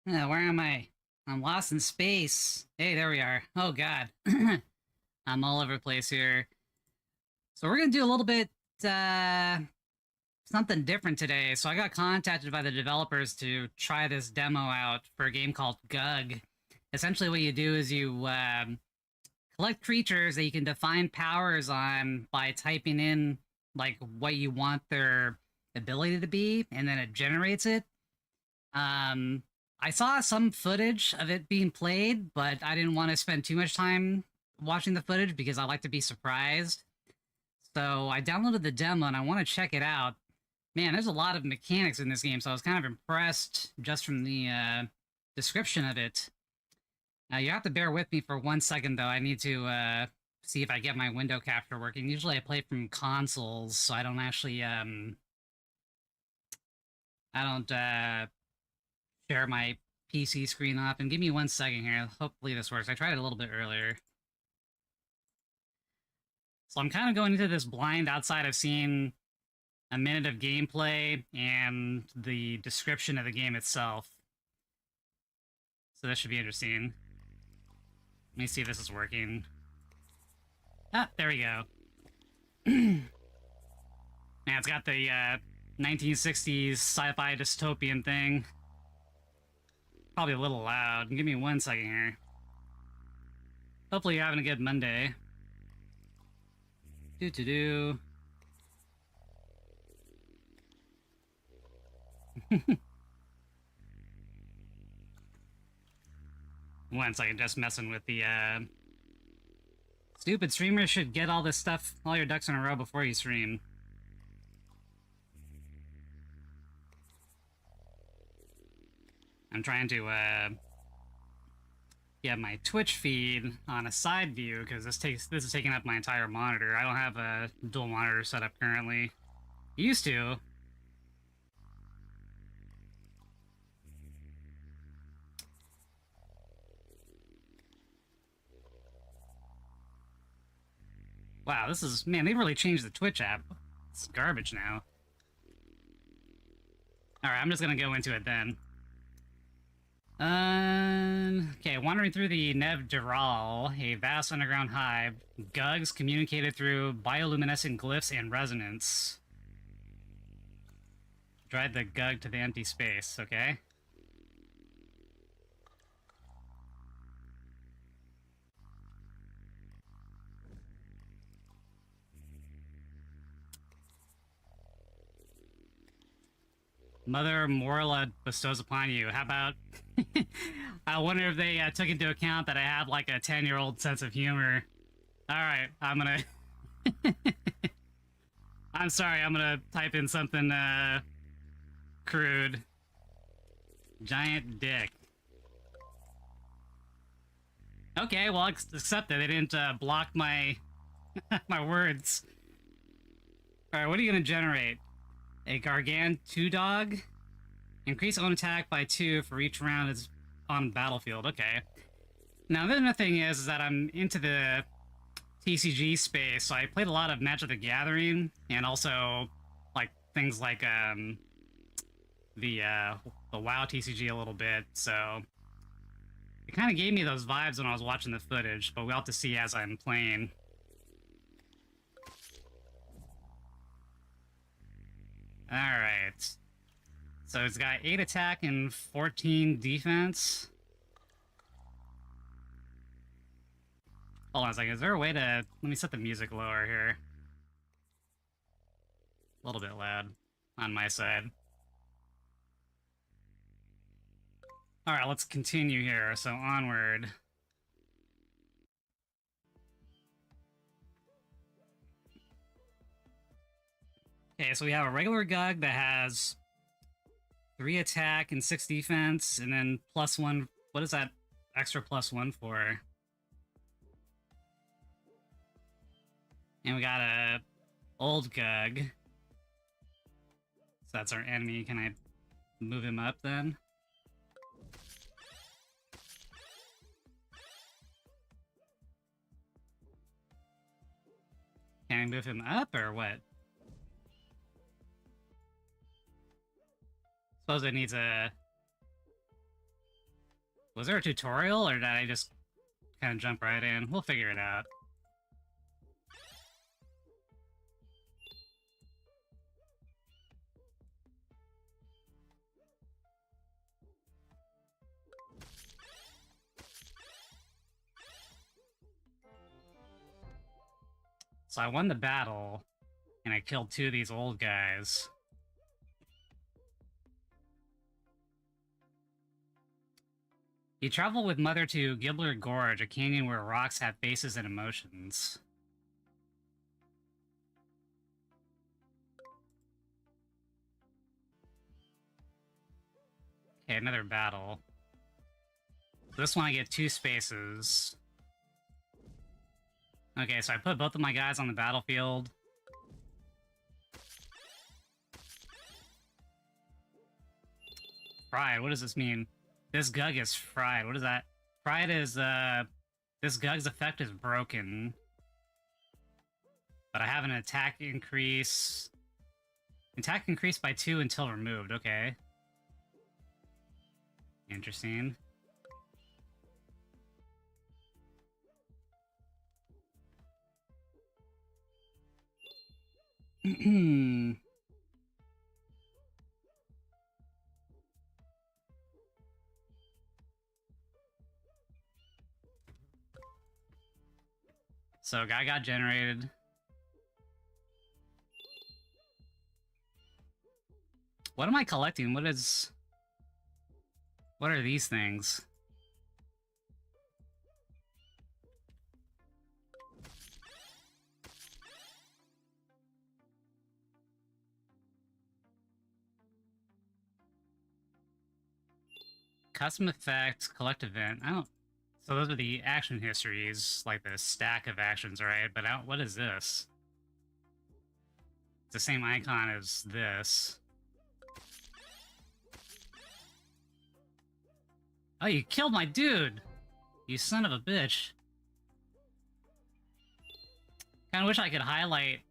Where am I? I'm lost in space. Hey, there we are. Oh god. I'm all over the place here. So we're gonna do a little bit uh something different today. So I got contacted by the developers to try this demo out for a game called GUG. Essentially what you do is you collect creatures that you can define powers on by typing in like what you want their ability to be, and then it generates it. Um, I saw some footage of it being played, but I didn't want to spend too much time watching the footage because I like to be surprised. So I downloaded the demo and I want to check it out. Man, there's a lot of mechanics in this game, so I was kind of impressed just from the description of it. You have to bear with me for 1 second, though. I need to see if I get my window capture working. Usually I play from consoles, so I don't actually I don't share my PC screen off. And give me 1 second here. Hopefully this works. I tried it a little bit earlier. So I'm kind of going into this blind outside of seeing a minute of gameplay and the description of the game itself. So this should be interesting. Let me see if this is working. Ah, there we go. Man, it's got the 1960s sci-fi dystopian thing. Probably a little loud. Give me 1 second here. Hopefully you're having a good Monday. Do-do-do. 1 second, just messing with the stupid streamers should get all this stuff, all your ducks in a row before you stream. I'm trying to get my Twitch feed on a side view because this is taking up my entire monitor. I don't have a dual monitor set up currently. Used to. Wow, this is... Man, they've really changed the Twitch app. It's garbage now. Alright, I'm just gonna go into it then. Okay, wandering through the Nev Dural, a vast underground hive, GUGs communicated through bioluminescent glyphs and resonance. Drive the GUG to the empty space, okay? Mother Morla bestows upon you. How about... I wonder if they took into account that I have like a 10-year-old sense of humor. Alright, I'm gonna... I'm sorry, I'm gonna type in something crude. Giant dick. Okay, well, accept it. They didn't block my my words. Alright, what are you gonna generate? A Gargantua dog? Increase own attack by 2 for each round is on battlefield. Okay. Now, the other thing is that I'm into the TCG space, so I played a lot of Magic the Gathering, and also, like, things like, the WoW TCG a little bit, so... It kind of gave me those vibes when I was watching the footage, but we'll have to see as I'm playing. Alright. So it's got 8 attack and 14 defense. Hold on a second, is there a way to... Let me set the music lower here. A little bit loud on my side. Alright, let's continue here, so onward. Okay, so we have a regular GUG that has 3 attack and 6 defense, and then +1... What is that extra +1 for? And we got a old GUG. So that's our enemy. Can I move him up then? Can I move him up or what? Suppose it needs a Was there a tutorial, or did I just kind of jump right in? We'll figure it out. So I won the battle, and I killed 2 of these old guys. You travel with Mother to Gibbler Gorge, a canyon where rocks have faces and emotions. Okay, another battle. This one I get 2 spaces. Okay, so I put both of my guys on the battlefield. Fried, what does this mean? This GUG is fried. What is that? Fried is, this GUG's effect is broken. But I have an attack increase. Attack increased by 2 until removed, okay. Interesting. So, guy got generated. What am I collecting? What are these things? Custom effect, collect event. I don't... So those are the action histories, like the stack of actions, right? But what is this? It's the same icon as this. Oh, you killed my dude! You son of a bitch. Kinda wish I could highlight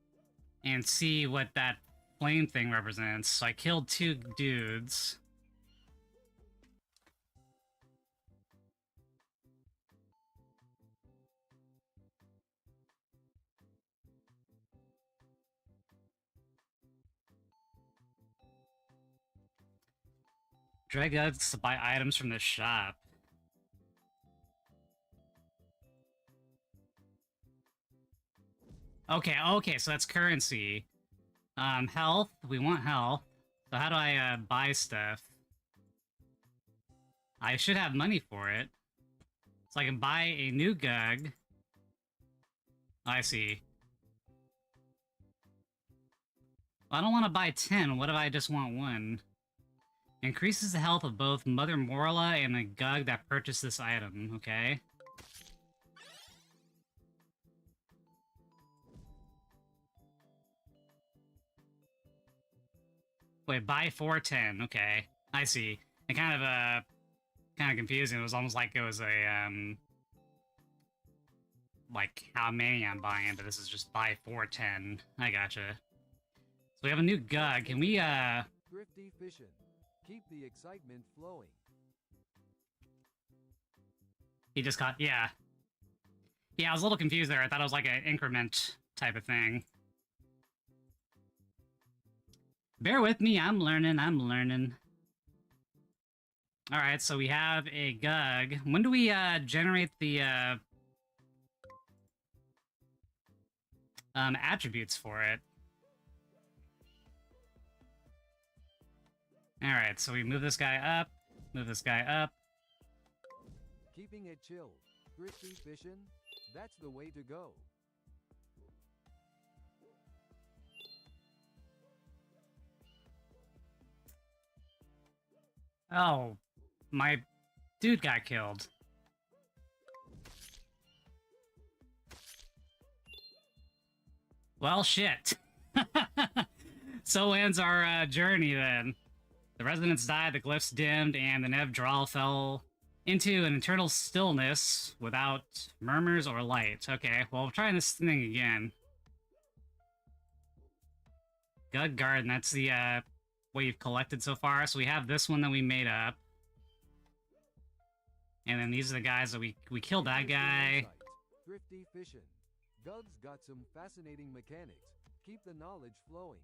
and see what that flame thing represents. So I killed 2 dudes. Drag us to buy items from the shop. Okay, so that's currency. Health. We want health. So how do I, buy stuff? I should have money for it. So I can buy a new GUG. I see. Well, I don't want to buy 10. What if I just want 1? Increases the health of both Mother Morla and the GUG that purchased this item, okay? Wait, buy 410, okay. I see. It kind of confusing. It was almost like it was a, like how many I'm buying, but this is just buy 410. I gotcha. So we have a new GUG. Can we, Thrifty fishing. Keep the excitement flowing. He just caught... Yeah. Yeah, I was a little confused there. I thought it was like an increment type of thing. Bear with me, I'm learning. Alright, so we have a GUG. When do we, generate the, attributes for it? Alright, so we move this guy up, Keeping it chill. Thrifty fishing. That's the way to go. Oh, my dude got killed. Well, shit. So ends our journey then. The residents died, the glyphs dimmed, and the Nevdral fell into an eternal stillness without murmurs or light. Okay, well, we're trying this thing again. GUG Garden, that's the what you've collected so far. So we have this one that we made up. And then these are the guys that we killed that guy. Thrifty fishing. GUG's got some fascinating mechanics. Keep the knowledge flowing.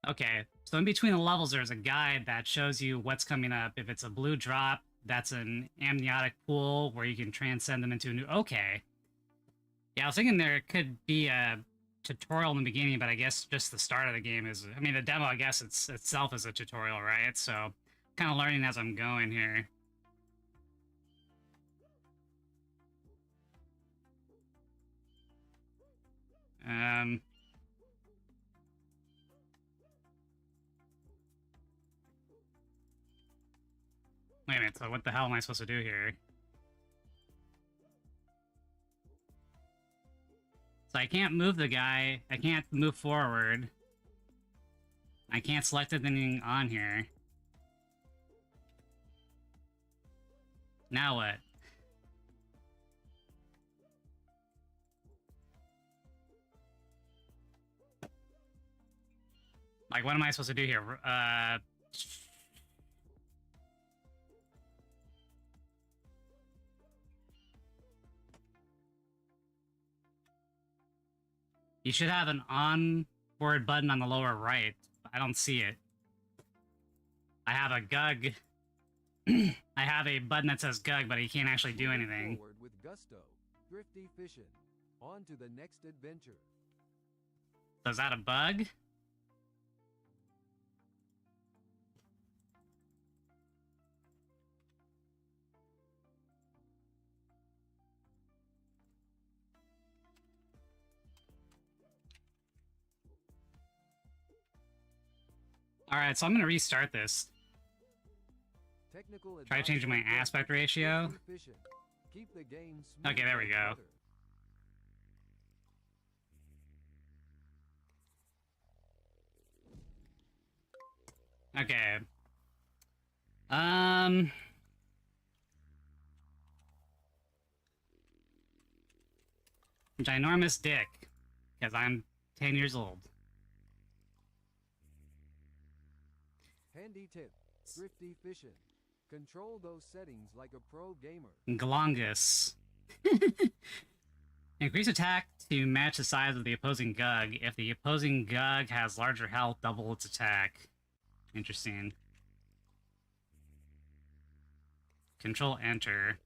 Okay, so in between the levels, there's a guide that shows you what's coming up. If it's a blue drop, that's an amniotic pool where you can transcend them into a new... Okay. Yeah, I was thinking there could be a tutorial in the beginning, but I guess just the start of the game is... I mean, the demo, I guess, itself is a tutorial, right? So, kind of learning as I'm going here. Wait a minute, so what the hell am I supposed to do here? So I can't move the guy, I can't move forward. I can't select anything on here. Now what? Like, what am I supposed to do here? You should have an onboard button on the lower right. I don't see it. I have a GUG. I have a button that says GUG, but you can't actually do anything. Forward with gusto. Thrifty fishing. On to the next adventure. So is that a bug? Alright, so I'm gonna restart this. Try changing my aspect ratio. Keep the game okay, there we go. Okay. Ginormous dick. Because I'm 10 years old. Handy tip. Thrifty fishing. Control those settings like a pro gamer. Glongus. Increase attack to match the size of the opposing GUG. If the opposing GUG has larger health, double its attack. Interesting. Control Enter.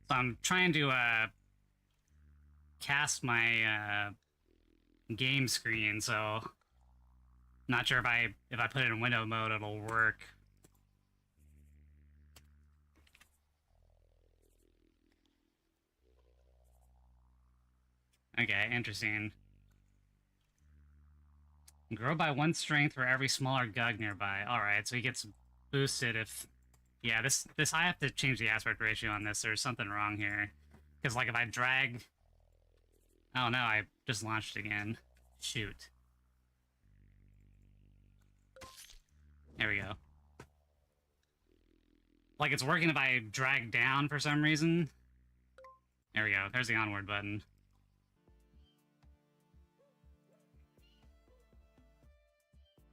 So I'm trying to cast my game screen, so not sure if I put it in window mode it'll work. Okay, interesting. Grow by 1 strength for every smaller GUG nearby. Alright, so he gets boosted if... Yeah, this I have to change the aspect ratio on this. There's something wrong here. Because, like, if I drag... Oh no, I just launched again. Shoot. There we go. Like, it's working if I drag down for some reason. There we go. There's the onward button.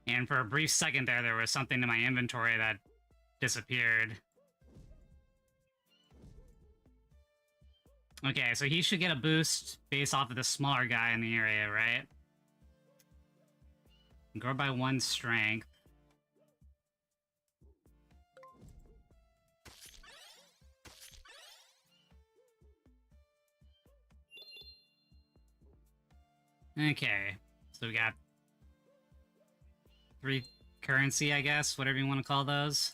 And for a brief second there was something in my inventory that disappeared. Okay, so he should get a boost based off of the smaller guy in the area, right? Grow by 1 strength. Okay, so we got 3 currency, I guess, whatever you want to call those.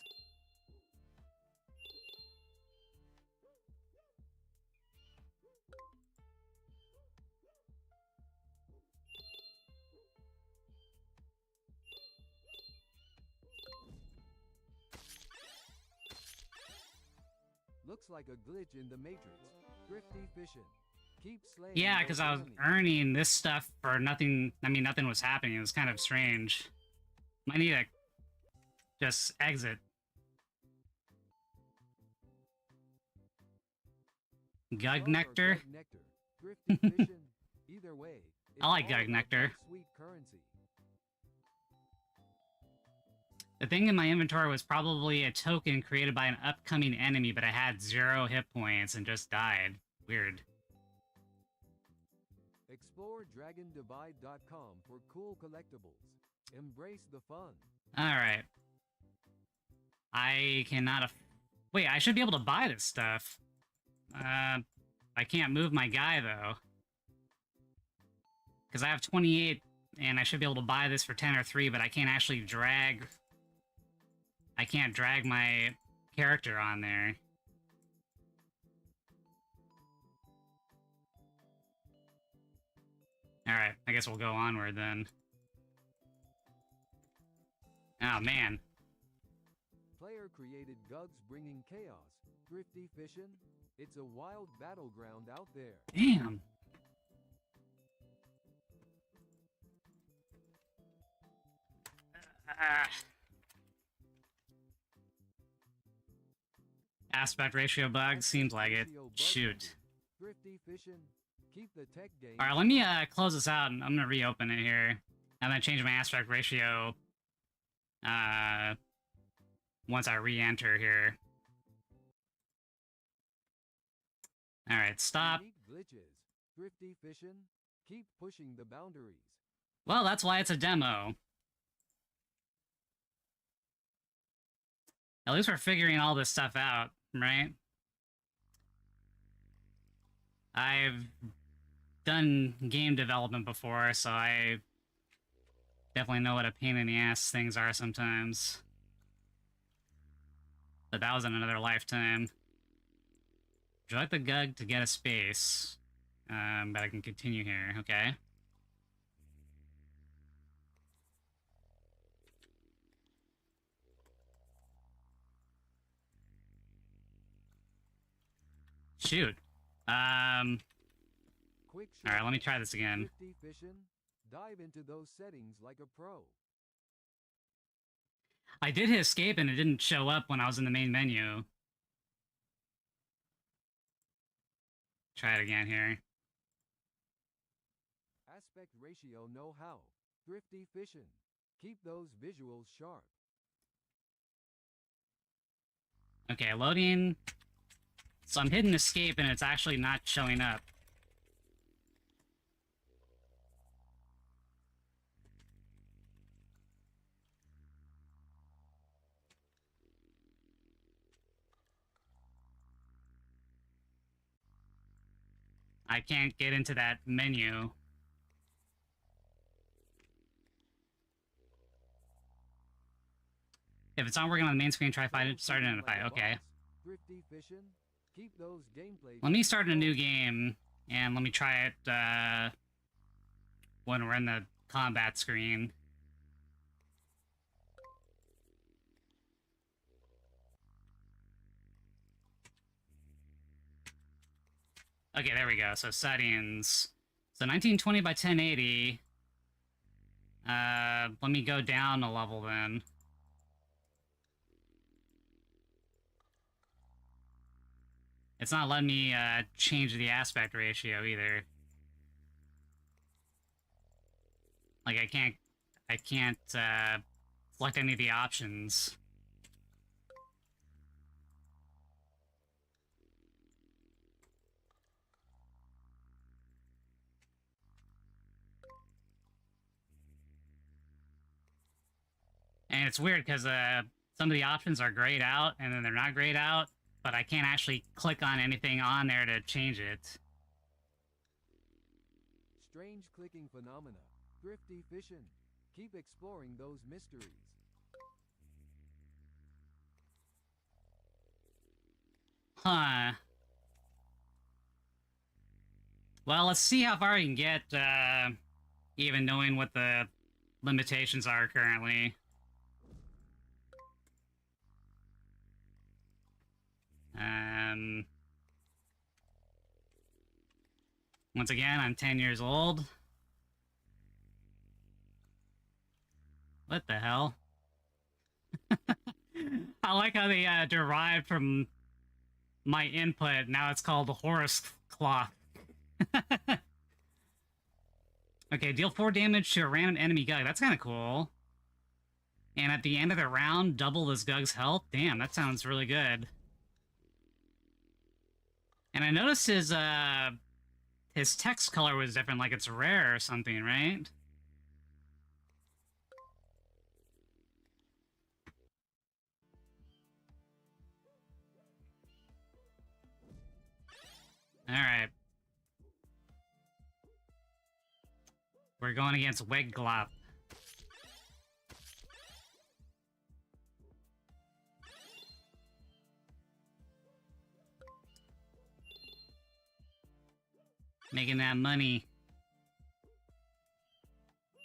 Looks like a glitch in the matrix. Thrifty fishing. Keep slaying. Yeah, because I was earning this stuff for nothing. I mean, nothing was happening. It was kind of strange. Might need to just exit. GUG Nectar? Thrifty fishing. Either way, I like GUG Nectar. Sweet currency. The thing in my inventory was probably a token created by an upcoming enemy, but I had 0 hit points and just died. Weird. Explore DragonDivide.com for cool collectibles. Embrace the fun. Alright. I cannot... Wait, I should be able to buy this stuff. I can't move my guy, though. Because I have 28, and I should be able to buy this for 10 or 3, but I can't actually drag... I can't drag my character on there. Alright, I guess we'll go onward then. Oh, man. Player created GUG's bringing chaos. Thrifty Fishin'? It's a wild battleground out there. Damn. Aspect ratio bug? Seems like it. Shoot. Thrifty Fishin'? Keep the tech game. Alright, let me close this out, and I'm gonna reopen it here. I'm gonna change my aspect ratio once I re-enter here. Alright, stop. Unique glitches. Thrifty Fishin'? Keep pushing the boundaries. Well, that's why it's a demo. At least we're figuring all this stuff out, right? I've done game development before, so I definitely know what a pain in the ass things are sometimes. But that was in another lifetime. Would you like the GUG to get a space? But I can continue here, okay. Shoot. Quick Alright, let me try this again. Thrifty Fishin'? Dive into those settings like a pro. I did hit escape and it didn't show up when I was in the main menu. Try it again here. Aspect ratio know-how. Thrifty Fishin'? Keep those visuals sharp. Okay, loading. So I'm hitting escape and it's actually not showing up. I can't get into that menu. If it's not working on the main screen, try find it, start identify. Okay. Thrifty Fishin'? Keep those gameplay. Let me start a new game, and let me try it when we're in the combat screen. Okay, there we go. So settings. So 1920 by 1080. Let me go down a level then. It's not letting me change the aspect ratio either. Like I can't select any of the options. And it's weird because some of the options are grayed out and then they're not grayed out, but I can't actually click on anything on there to change it. Strange clicking phenomena. Thrifty Fishin'? Keep exploring those mysteries. Huh. Well, let's see how far I can get, even knowing what the limitations are currently. Once again, I'm 10 years old. What the hell? I like how they derived from my input. Now it's called the Horus Cloth. Okay, deal 4 damage to a random enemy GUG. That's kind of cool. And at the end of the round, double this Gug's health? Damn, that sounds really good. And I noticed his text color was different, like it's rare or something, right? Alright. We're going against Wiglop. Making that money.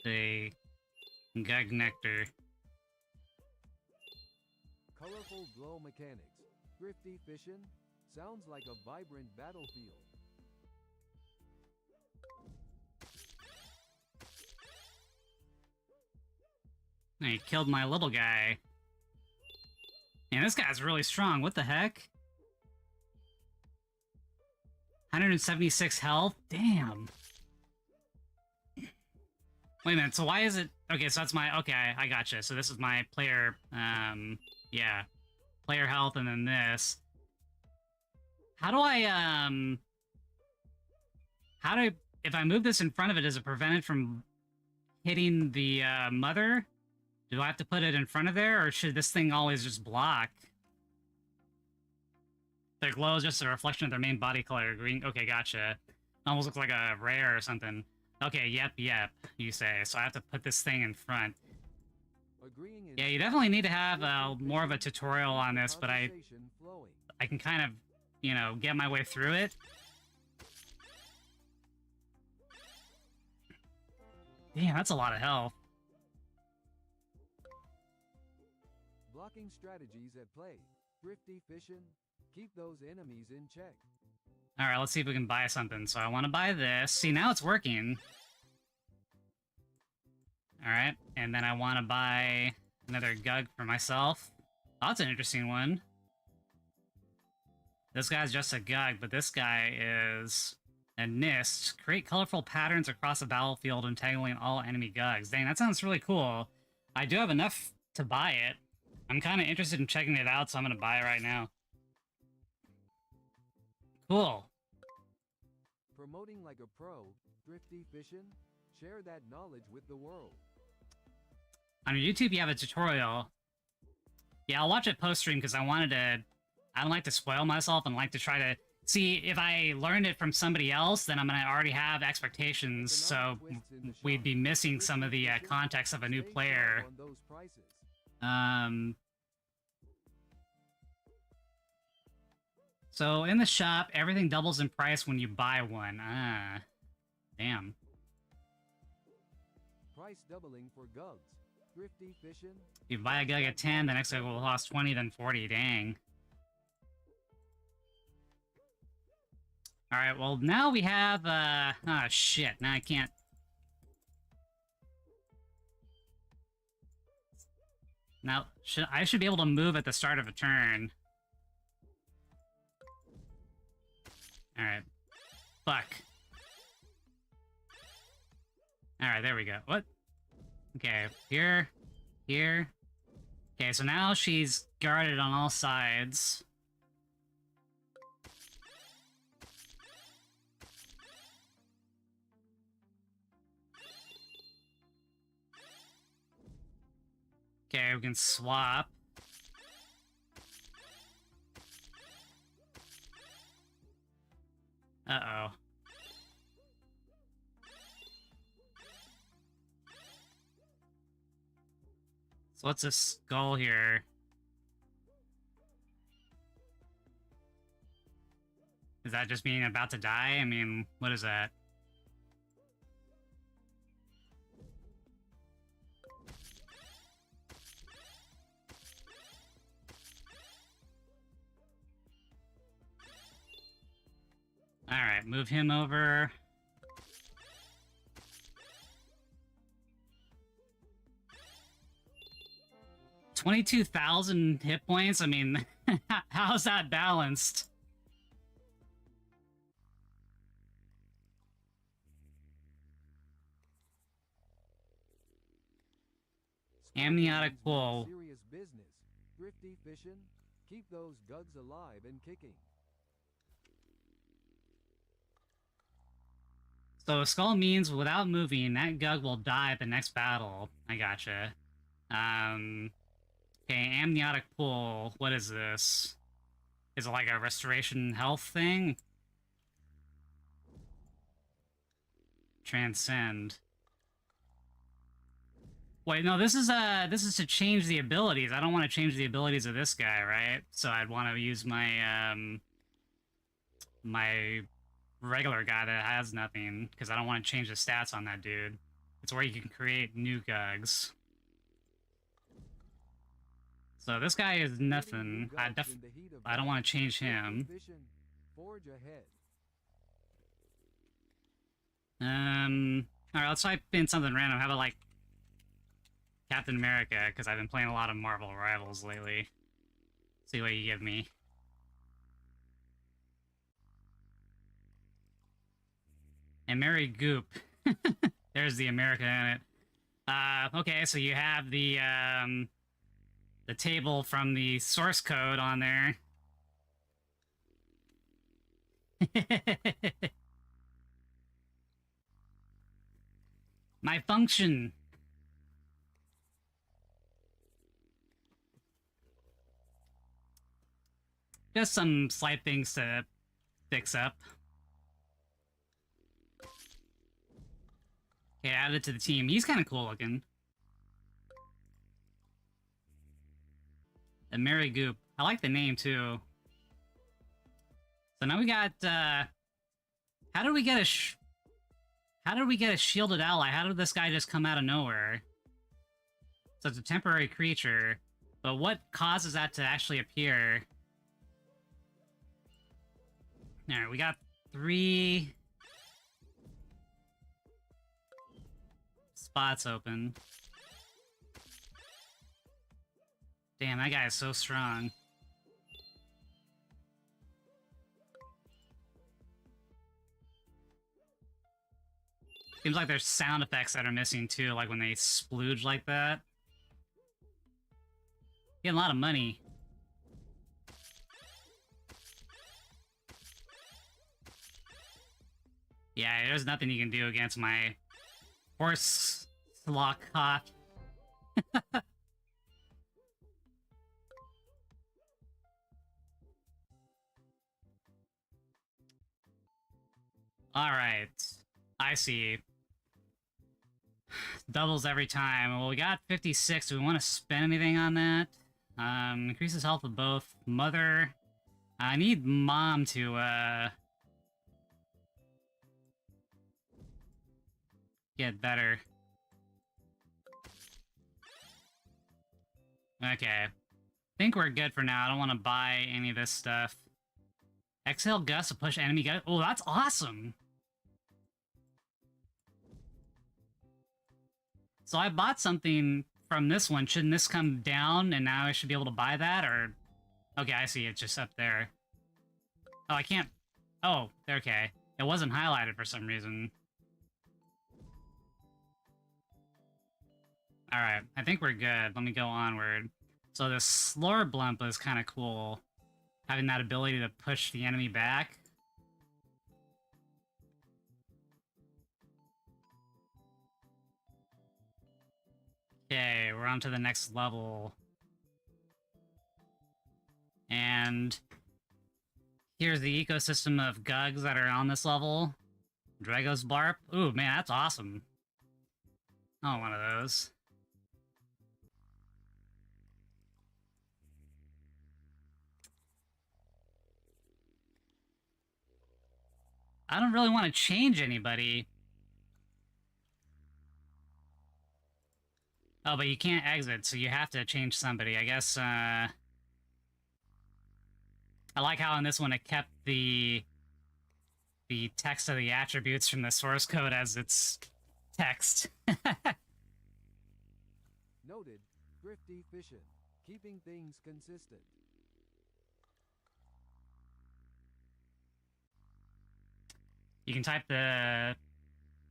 The Gug Nectar. Colorful glow mechanics. Thrifty fission. Sounds like a vibrant battlefield. He killed my little guy. Man, this guy's really strong. What the heck? 176 health? Damn. Wait a minute, so why is it... Okay, so that's my... Okay, I gotcha. So this is my player... yeah. Player health and then this. How do I, How do... If I move this in front of it, does it prevent it from hitting the, mother? Do I have to put it in front of there, or should this thing always just block? Their glow is just a reflection of their main body color. Green. Okay, gotcha. Almost looks like a rare or something. Okay, yep, you say. So I have to put this thing in front. Yeah, you definitely need to have more of a tutorial on this, but I can kind of, you know, get my way through it. Damn, that's a lot of health. Blocking strategies at play. Thrifty fission. Keep those enemies in check. Alright, let's see if we can buy something. So I want to buy this. See, now it's working. Alright, and then I want to buy another Gug for myself. Oh, that's an interesting one. This guy's just a Gug, but this guy is a Nist. Create colorful patterns across the battlefield, entangling all enemy Gugs. Dang, that sounds really cool. I do have enough to buy it. I'm kind of interested in checking it out, so I'm going to buy it right now. Cool. Promoting like a pro, Thrifty fission. Share that knowledge with the world. On your YouTube, you have a tutorial. Yeah, I'll watch it post-stream because I don't like to spoil myself and like to try to see if I learned it from somebody else, then I'm going to already have expectations, so we'd be missing some of the context of a new player. So in the shop, everything doubles in price when you buy one. Damn. Price doubling for Gugs. Thrifty fission. You buy a Gug at 10, the next Gug will cost 20, then 40. Dang. Alright, well, now we have, oh, shit. Now I can't... Now, I should be able to move at the start of a turn. Alright. Fuck. Alright, there we go. What? Okay, here. Here. Okay, so now she's guarded on all sides. Okay, we can swap. Uh-oh. So what's this skull here? Is that just being about to die? I mean, what is that? Alright, move him over. $22,000 hit points? I mean, how's that balanced? Amniotic Pokémon's got pool. serious business. Thrifty fishing. Keep those gugs alive and kicking. So skull means without moving, that Gug will die at the next battle. I gotcha. Okay, amniotic pool. What is this? Is it like a restoration health thing? Transcend. Wait, no, this is to change the abilities. I don't want to change the abilities of this guy, right? So I'd want to use my my regular guy that has nothing, because I don't want to change the stats on that dude. It's where you can create new Gugs. So this guy is nothing. I don't want to change him. Forge ahead. Alright, let's type in something random. How about, like, Captain America, because I've been playing a lot of Marvel Rivals lately. See what you give me. And Mary Goop. There's the America in it. Okay, so you have the table from the source code on there. My function. Just some slight things to fix up. Okay, add it to the team. He's kind of cool looking. The Mary Goop. I like the name, too. So now we got, how did we get a shielded ally? How did this guy just come out of nowhere? So it's a temporary creature, but what causes that to actually appear? Alright, we got 3 spots open. Damn, that guy is so strong. Seems like there's sound effects that are missing too, like when they splooge like that. Getting a lot of money. Yeah, there's nothing you can do against my horse lock hawk. Alright. I see. Doubles every time. Well, we got 56. Do we want to spend anything on that? Increases health of both. Mother. I need Mom to, get better. Okay. Think we're good for now. I don't want to buy any of this stuff. Exhale Gust to push enemy Gust. Oh, that's awesome! So I bought something from this one. Shouldn't this come down and now I should be able to buy that, or... Okay, I see. It's just up there. Oh, I can't... Oh, okay. It wasn't highlighted for some reason. Alright, I think we're good. Let me go onward. So the Slurblump is kind of cool. Having that ability to push the enemy back. Okay, we're on to the next level. And here's the ecosystem of Gugs that are on this level. Drago's Blarp. Ooh, man, that's awesome. I want one of those. I don't really want to change anybody. Oh, but you can't exit, so you have to change somebody. I guess, I like how in this one it kept the text of the attributes from the source code as its text. Noted. Thrifty fishing. Keeping things consistent. You can type the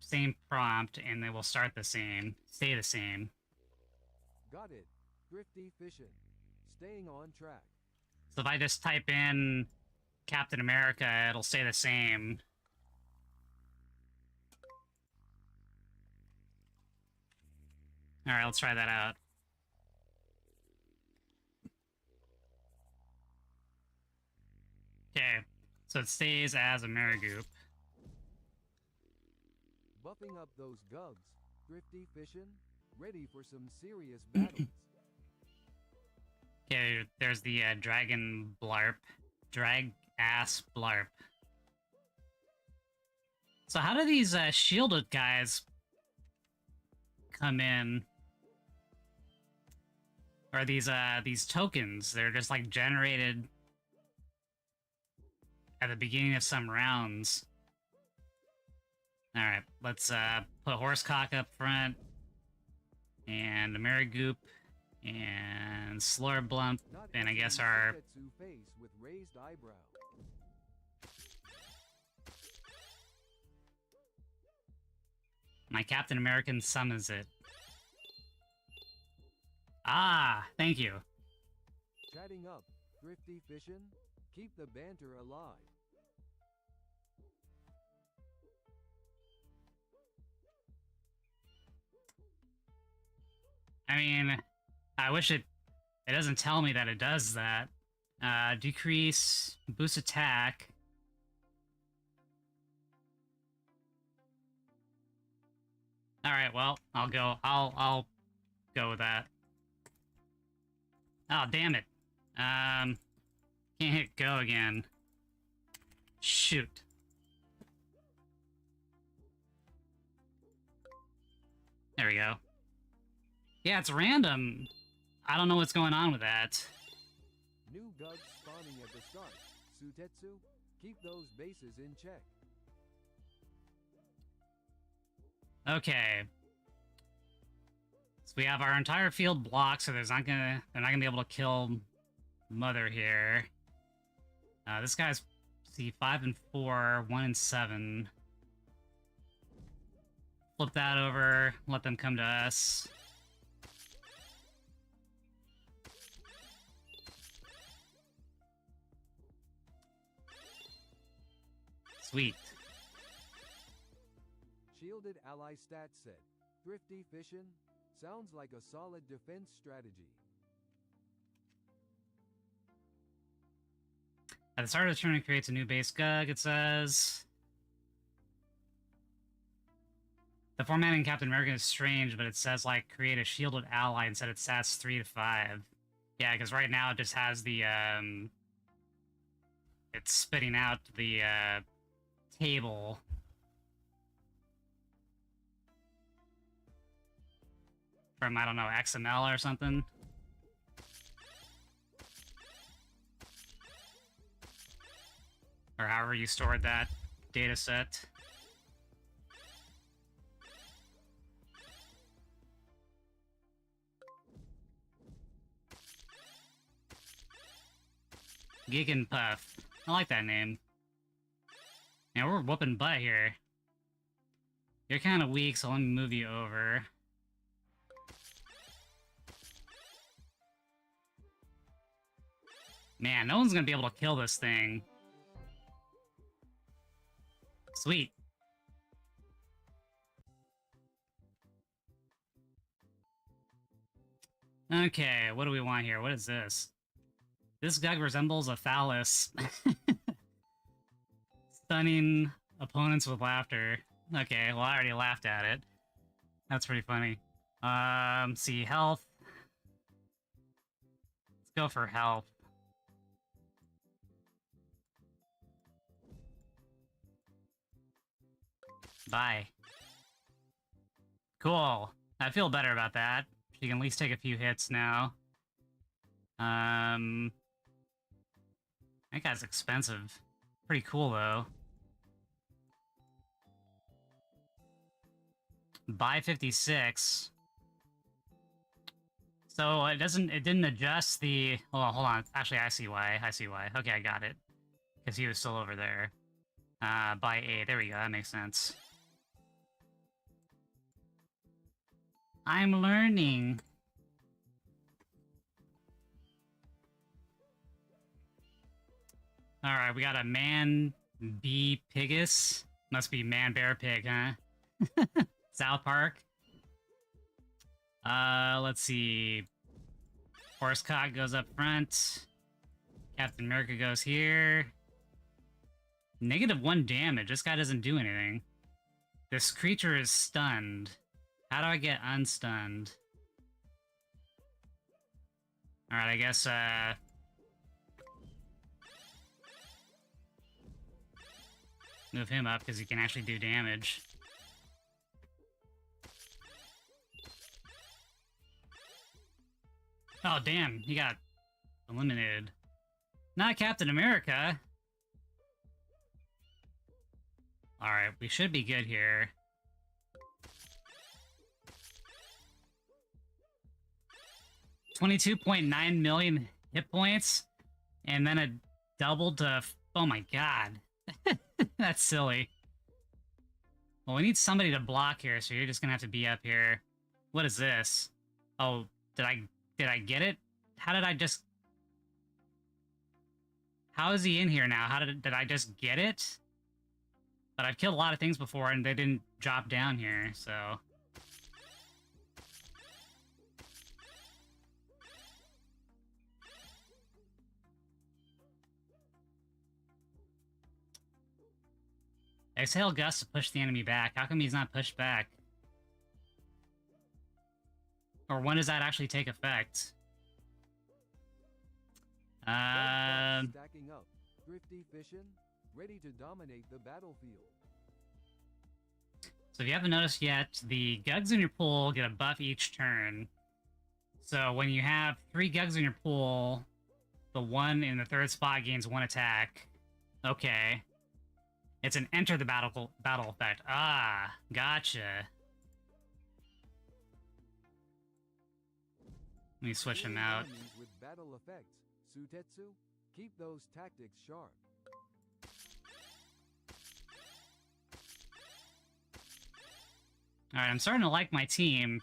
same prompt and they will start the same, stay the same. Got it. Thrifty fishing. Staying on track. So if I just type in Captain America, it'll stay the same. Alright, let's try that out. Okay, so it stays as a Marigoop. Buffing up those gugs. Thrifty fishing. Ready for some serious battles. Okay, there's the Dragon Blarp. Drag-ass Blarp. So how do these shielded guys come in? Or these tokens, they're just like generated at the beginning of some rounds. Alright, let's put Horsecock up front. And a Marigoop. And Slurblump. And I guess our... face with raised eyebrow. My Captain American summons it. Ah, thank you. Chatting up. Thrifty fishing. Keep the banter alive. I mean, I wish it doesn't tell me that it does that. Decrease boost attack. All right, well, I'll go with that. Oh, damn it. Can't hit go again. Shoot. There we go. Yeah, it's random. I don't know what's going on with that. New gugs spawning at the start. Sutetsu, keep those bases in check. Okay. So we have our entire field blocked, so they're not gonna be able to kill Mother here. This guy's, see, 5 and 4, 1 and 7. Flip that over, let them come to us. Sweet. Shielded ally stat set. Thrifty fishing. Sounds like a solid defense strategy. At the start of the turn, it creates a new base GUG, it says. The formatting in Captain America is strange, but it says, like, create a shielded ally instead of stats 3 to 5. Yeah, because right now it just has the, it's spitting out the, table. From, I don't know, XML or something. Or however you stored that data set. Geek and Puff. I like that name. Yeah, we're whooping butt here. You're kind of weak, so let me move you over. Man, no one's gonna be able to kill this thing. Sweet. Okay, what do we want here? What is this? This GUG resembles a phallus. Stunning opponents with laughter. Okay, well, I already laughed at it. That's pretty funny. See, health. Let's go for health. Bye. Cool. I feel better about that. She can at least take a few hits now. That guy's expensive. Pretty cool, though. Buy 56. So it didn't adjust the... Hold on. Actually, I see why. Okay, I got it. Because he was still over there. Buy 8. There we go. That makes sense. I'm learning. Alright, we got a man bee pigus. Must be man bear pig, huh? South Park. Let's see. Horsecock goes up front. Captain America goes here. -1 damage. This guy doesn't do anything. This creature is stunned. How do I get unstunned? Alright, I guess, move him up because he can actually do damage. Oh, damn. He got eliminated. Not Captain America. Alright, we should be good here. $22.9 million hit points, and then it doubled to... Oh my god. That's silly. Well, we need somebody to block here, so you're just gonna have to be up here. What is this? Oh, did I get it? How did I just... How is he in here now? How did I just get it? But I've killed a lot of things before, and they didn't drop down here, so... Exhale Gust to push the enemy back. How come he's not pushed back? Or when does that actually take effect? Stacking up. Thrifty fishing, ready to dominate the battlefield. So if you haven't noticed yet, the Gugs in your pool get a buff each turn. So when you have 3 Gugs in your pool, the one in the 3rd spot gains 1 attack. Okay. It's an enter the battle effect. Ah, gotcha. Let me switch him out. With battle effects, Sutetsu, keep those tactics sharp. Alright, I'm starting to like my team.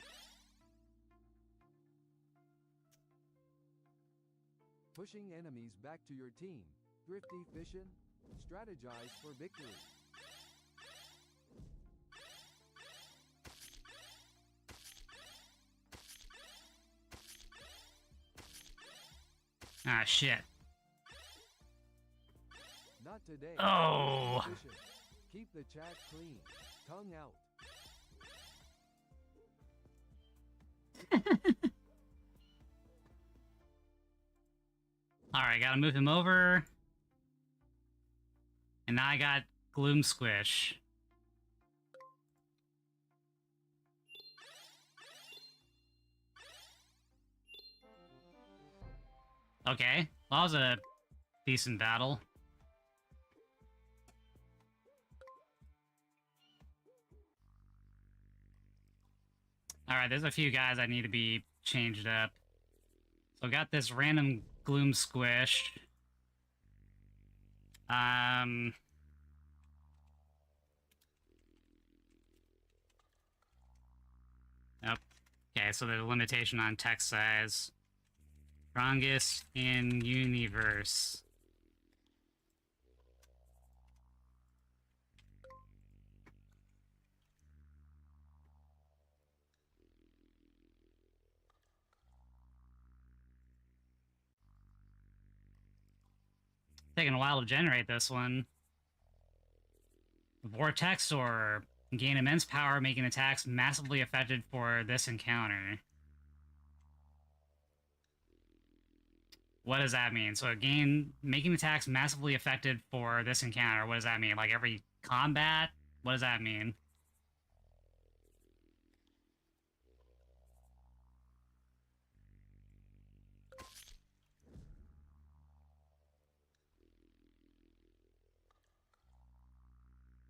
Pushing enemies back to your team. Thrifty fishing, strategize for victory. Ah, shit. Not today. Oh! Fishing. Keep the chat clean. Tongue out. Alright, gotta move him over. And now I got Gloom Squish. Okay, well, that was a decent battle. Alright, there's a few guys I need to be changed up. So I got this random Gloom Squish. Yep. Okay, so there's a limitation on text size. Strongest in universe. Taking a while to generate this one. Vortex or gain immense power, making attacks massively affected for this encounter. What does that mean? So making attacks massively affected for this encounter. What does that mean? Like every combat? What does that mean?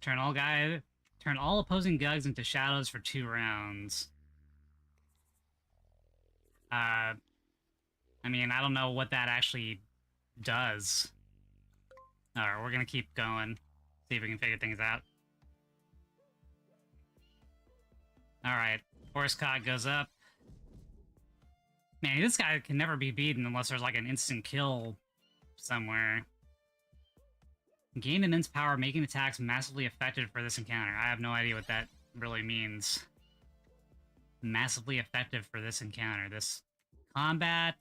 Turn all opposing Gugs into shadows for 2 rounds. I mean, I don't know what that actually does. Alright, we're gonna keep going. See if we can figure things out. Alright, Horsecock goes up. Man, this guy can never be beaten unless there's like an instant kill somewhere. Gain immense power, making attacks massively effective for this encounter. I have no idea what that really means. Massively effective for this encounter. This combat...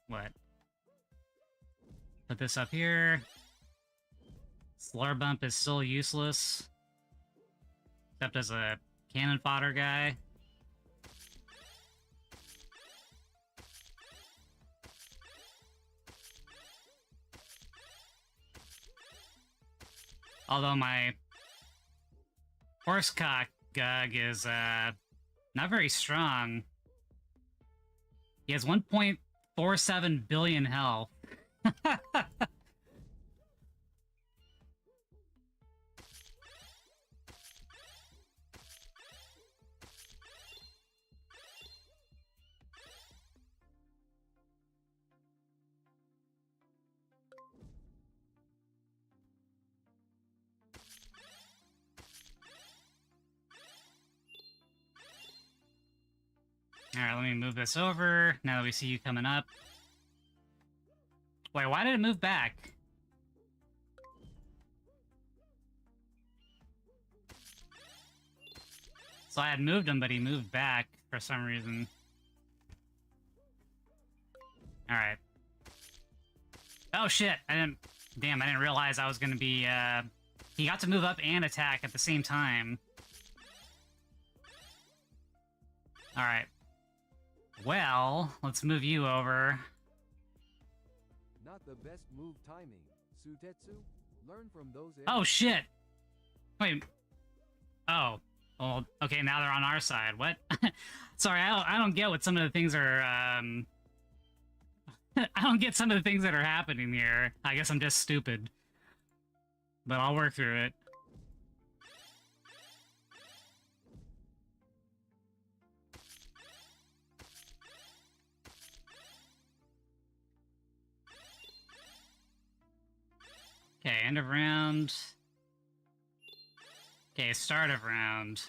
What? Put this up here. Slur Bump is still useless. Except as a cannon fodder guy. Although my horsecock GUG is not very strong. He has 1.47 billion health. Alright, let me move this over, now that we see you coming up. Wait, why did it move back? So I had moved him, but he moved back for some reason. Alright. Oh shit, I didn't realize I was gonna be, he got to move up and attack at the same time. Alright. Well, let's move you over. Not the best move timing. Sutetsu, learn from those Oh shit! Wait. Oh. Well, okay, now they're on our side. What? Sorry, I don't get what some of the things are, I don't get some of the things that are happening here. I guess I'm just stupid. But I'll work through it. Okay, end of round. Okay, start of round.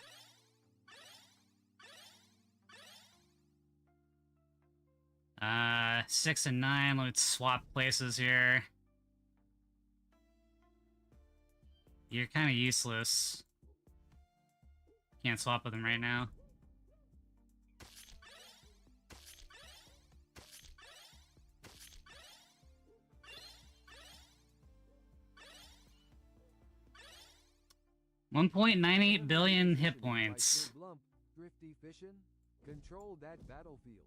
Uh, 6 and 9, let's swap places here. You're kind of useless. Can't swap with them right now. $1.98 billion hit points. Thrifty Fishin, control that battlefield.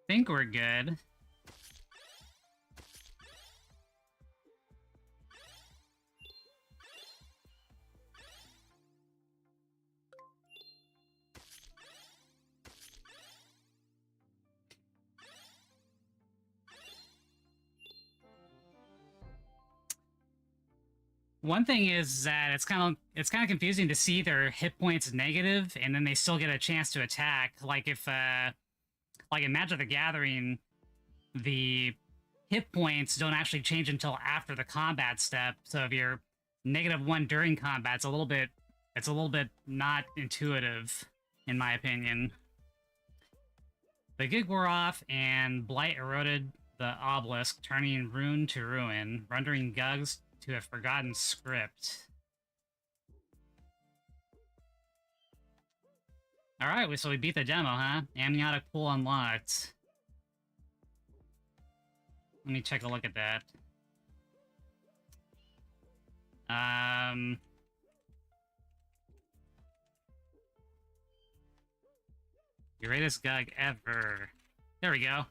Think we're good. One thing is that it's kind of confusing to see their hit points negative and then they still get a chance to attack. Like if like in Magic the Gathering, the hit points don't actually change until after the combat step. So if you're -1 during combat, it's a little bit not intuitive, in my opinion. The GUG wore off and Blight eroded the obelisk, turning ruin to ruin, rendering GUGs to a forgotten script. Alright, so we beat the demo, huh? Amniotic pool unlocked. Let me take a look at that. Greatest GUG ever. There we go.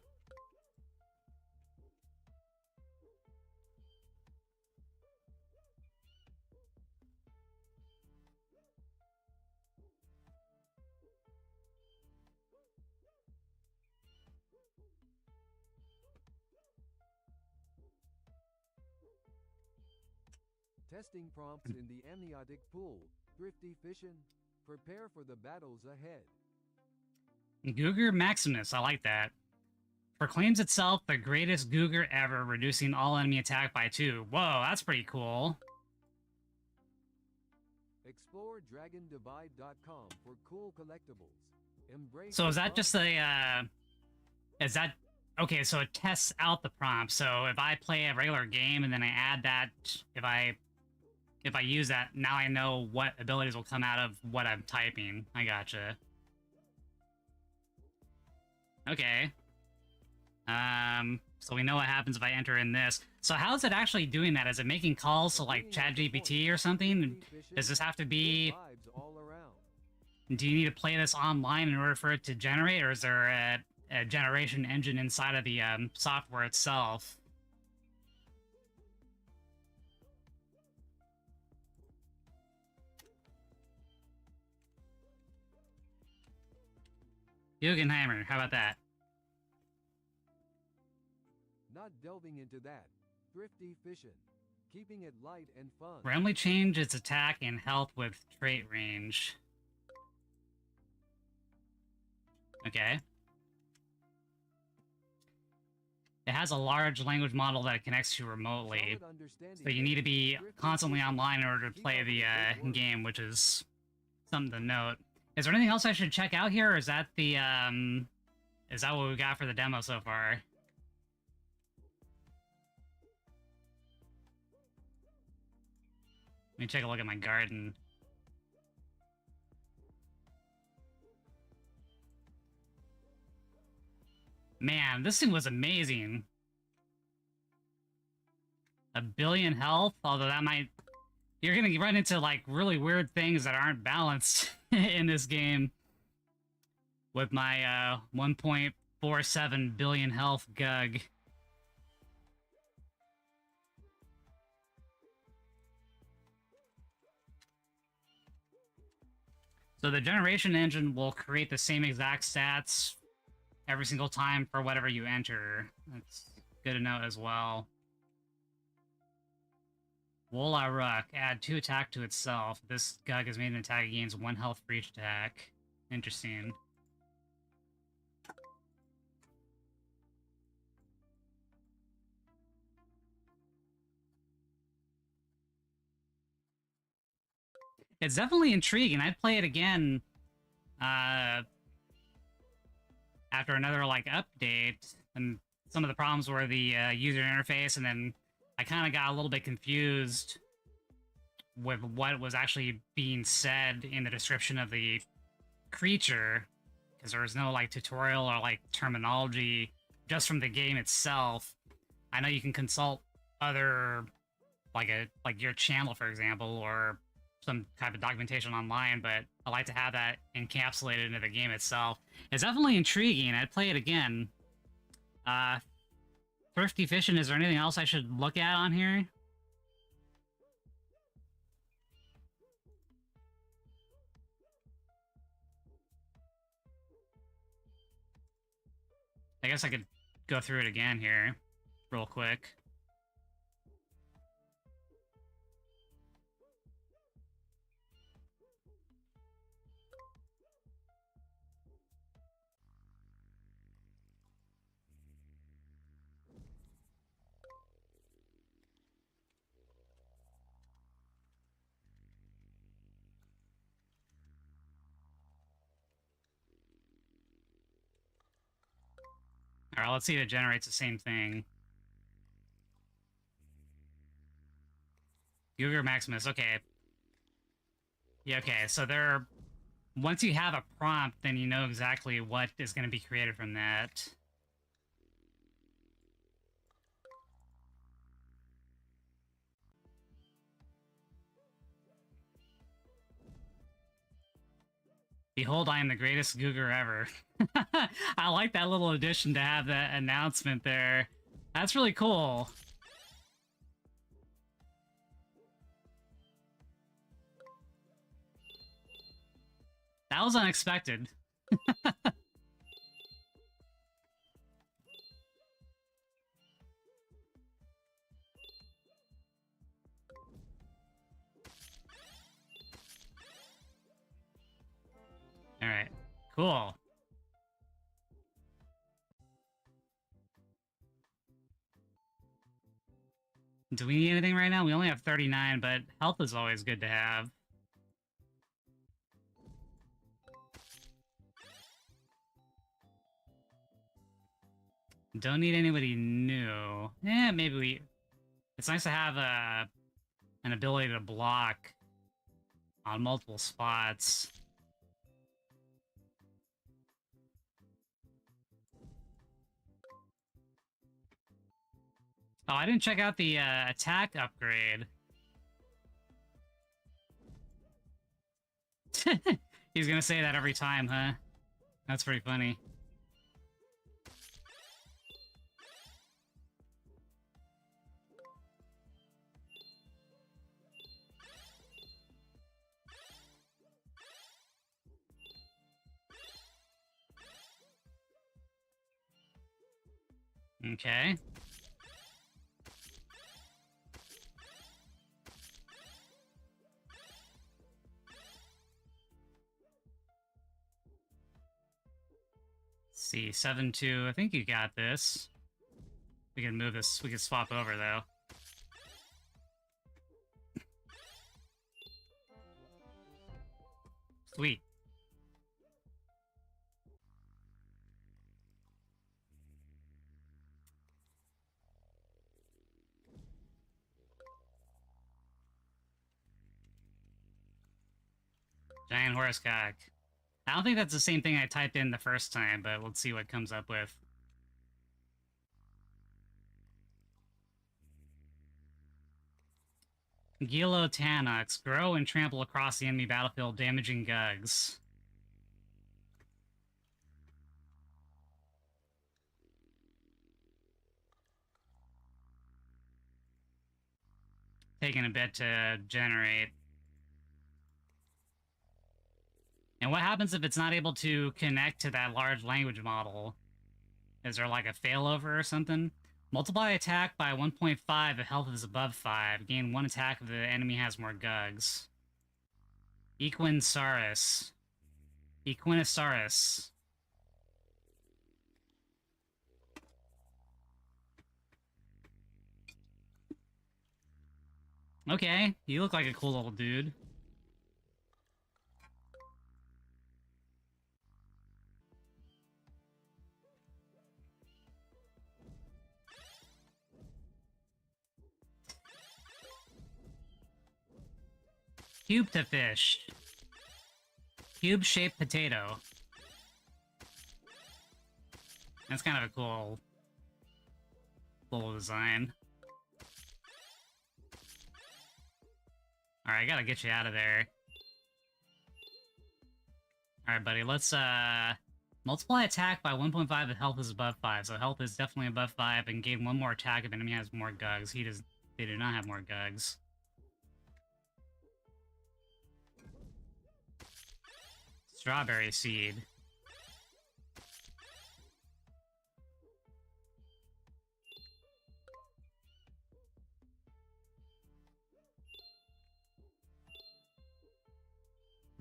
Testing prompts in the amniotic pool. Thrifty Fishin, prepare for the battles ahead. Guger Maximus, I like that. Proclaims itself the greatest Googer ever, reducing all enemy attack by 2. Whoa, that's pretty cool. Explore dragondivide.com for cool collectibles. Embrace So is the that just process. a, is that... Okay, so it tests out the prompt. So if I play a regular game and then I add that, if I use that, now I know what abilities will come out of what I'm typing. I gotcha. Okay. So we know what happens if I enter in this. So how is it actually doing that? Is it making calls to like ChatGPT or something? Does this have to be... Vibes all around. Do you need to play this online in order for it to generate, or is there a generation engine inside of the software itself? Guggenheimer, how about that? Not delving into that. Thrifty fishing. Keeping it light and fun. Randomly change its attack and health with trait range. Okay. It has a large language model that it connects to remotely. So you need to be constantly online in order to play the game, which is something to note. Is there anything else I should check out here, or is that the, is that what we got for the demo so far? Let me take a look at my garden. Man, this thing was amazing. 1 billion health, although that might... You're gonna run into, like, really weird things that aren't balanced in this game. With my, 1.47 billion health GUG. So the generation engine will create the same exact stats every single time for whatever you enter. That's good to know as well. Rougelike, add 2 attack to itself. This GUG has made an attack gains 1 health for each attack. Interesting. It's definitely intriguing. I'd play it again after another like update. And some of the problems were the user interface, and then I kind of got a little bit confused with what was actually being said in the description of the creature, because there was no like tutorial or like terminology just from the game itself. I know you can consult other like your channel, for example, or some type of documentation online, but I like to have that encapsulated into the game itself. It's definitely intriguing. I'd play it again. Thrifty fishing, is there anything else I should look at on here? I guess I could go through it again here, real quick. Alright, let's see if it generates the same thing. Cougar Maximus, okay. Yeah, okay, so there... Once you have a prompt, then you know exactly what is going to be created from that. Behold, I am the greatest Googer ever. I like that little addition to have that announcement there. That's really cool. That was unexpected. Alright, cool. Do we need anything right now? We only have 39, but health is always good to have. Don't need anybody new. Yeah, maybe we... It's nice to have an ability to block on multiple spots. Oh, I didn't check out the attack upgrade. He's gonna say that every time, huh? That's pretty funny. Okay. Let's see, 7-2. I think you got this. We can move this. We can swap over, though. Sweet. Giant horsecock. I don't think that's the same thing I typed in the first time, but let's see what comes up with. Gilotanox. Grow and trample across the enemy battlefield, damaging GUGs. Taking a bit to generate. And what happens if it's not able to connect to that large language model? Is there like a failover or something? Multiply attack by 1.5 if health is above 5. Gain 1 attack if the enemy has more GUGs. Equinosaurus. Equinosaurus. Okay, you look like a cool little dude. Cube to fish. Cube-shaped potato. That's kind of a cool design. Alright, I gotta get you out of there. Alright, buddy, let's multiply attack by 1.5 if health is above 5. So health is definitely above 5, and gain 1 more attack if enemy has more GUGs. They do not have more GUGs. Strawberry seed.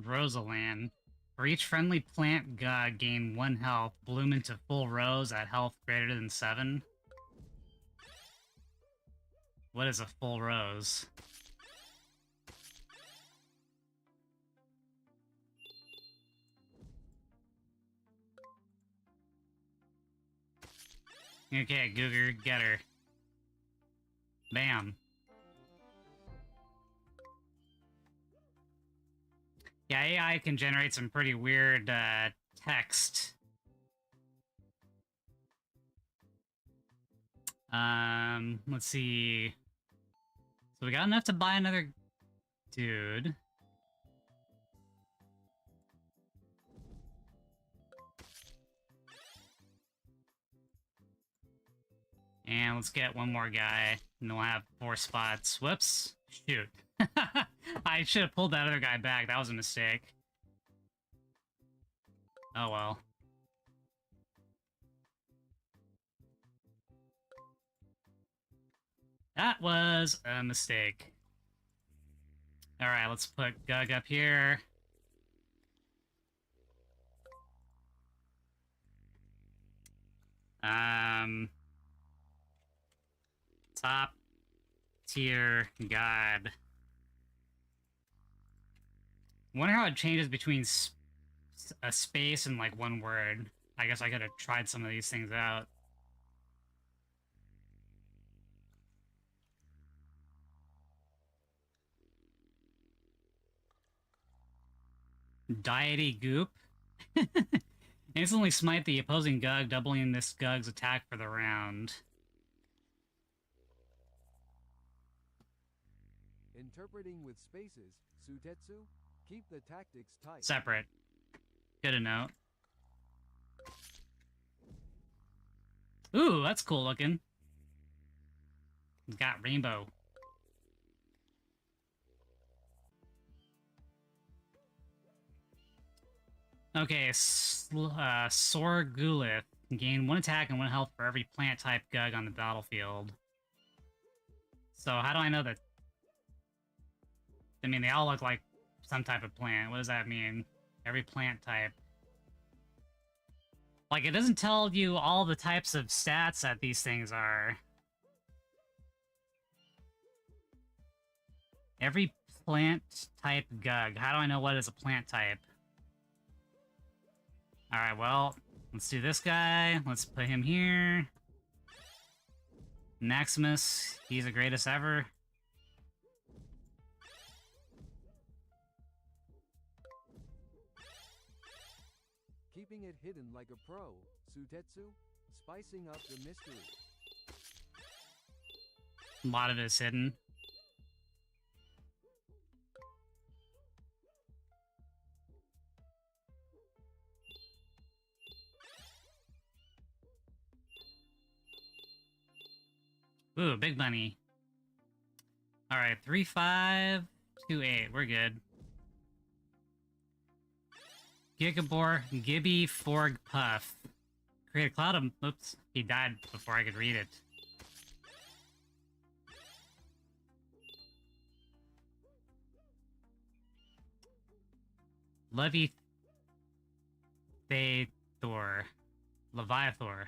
Rosaland. For each friendly plant GUG, gain 1 health. Bloom into full rose at health greater than 7. What is a full rose? Okay, Googer, get her. Bam. Yeah, AI can generate some pretty weird text. Let's see. So we got enough to buy another dude. And let's get one more guy, and we'll have 4 spots. Whoops. Shoot. I should have pulled that other guy back. That was a mistake. Oh well. That was a mistake. Alright, let's put GUG up here. Top tier god. Wonder how it changes between a space and like one word. I guess I could have tried some of these things out. Deity Goop. Instantly smite the opposing GUG, doubling this GUG's attack for the round. Interpreting with spaces, Sutetsu, keep the tactics tight. Separate. Good to know. Ooh, that's cool looking. It's got rainbow. Okay, Sorgulith. Gain 1 attack and 1 health for every plant type GUG on the battlefield. So how do I know that? I mean, they all look like some type of plant. What does that mean? Every plant type. Like, it doesn't tell you all the types of stats that these things are. Every plant type GUG. How do I know what is a plant type? Alright, well, let's do this guy. Let's put him here. Maximus, he's the greatest ever. Keeping it hidden like a pro, Sutetsu, spicing up the mystery. A lot of it is hidden. Ooh, big bunny. Alright, 3, 5, 2, 8. We're good. Gigabor, Gibby, Forg, Puff. Create a cloud of... Oops, he died before I could read it. Levy... Thor. Leviathor,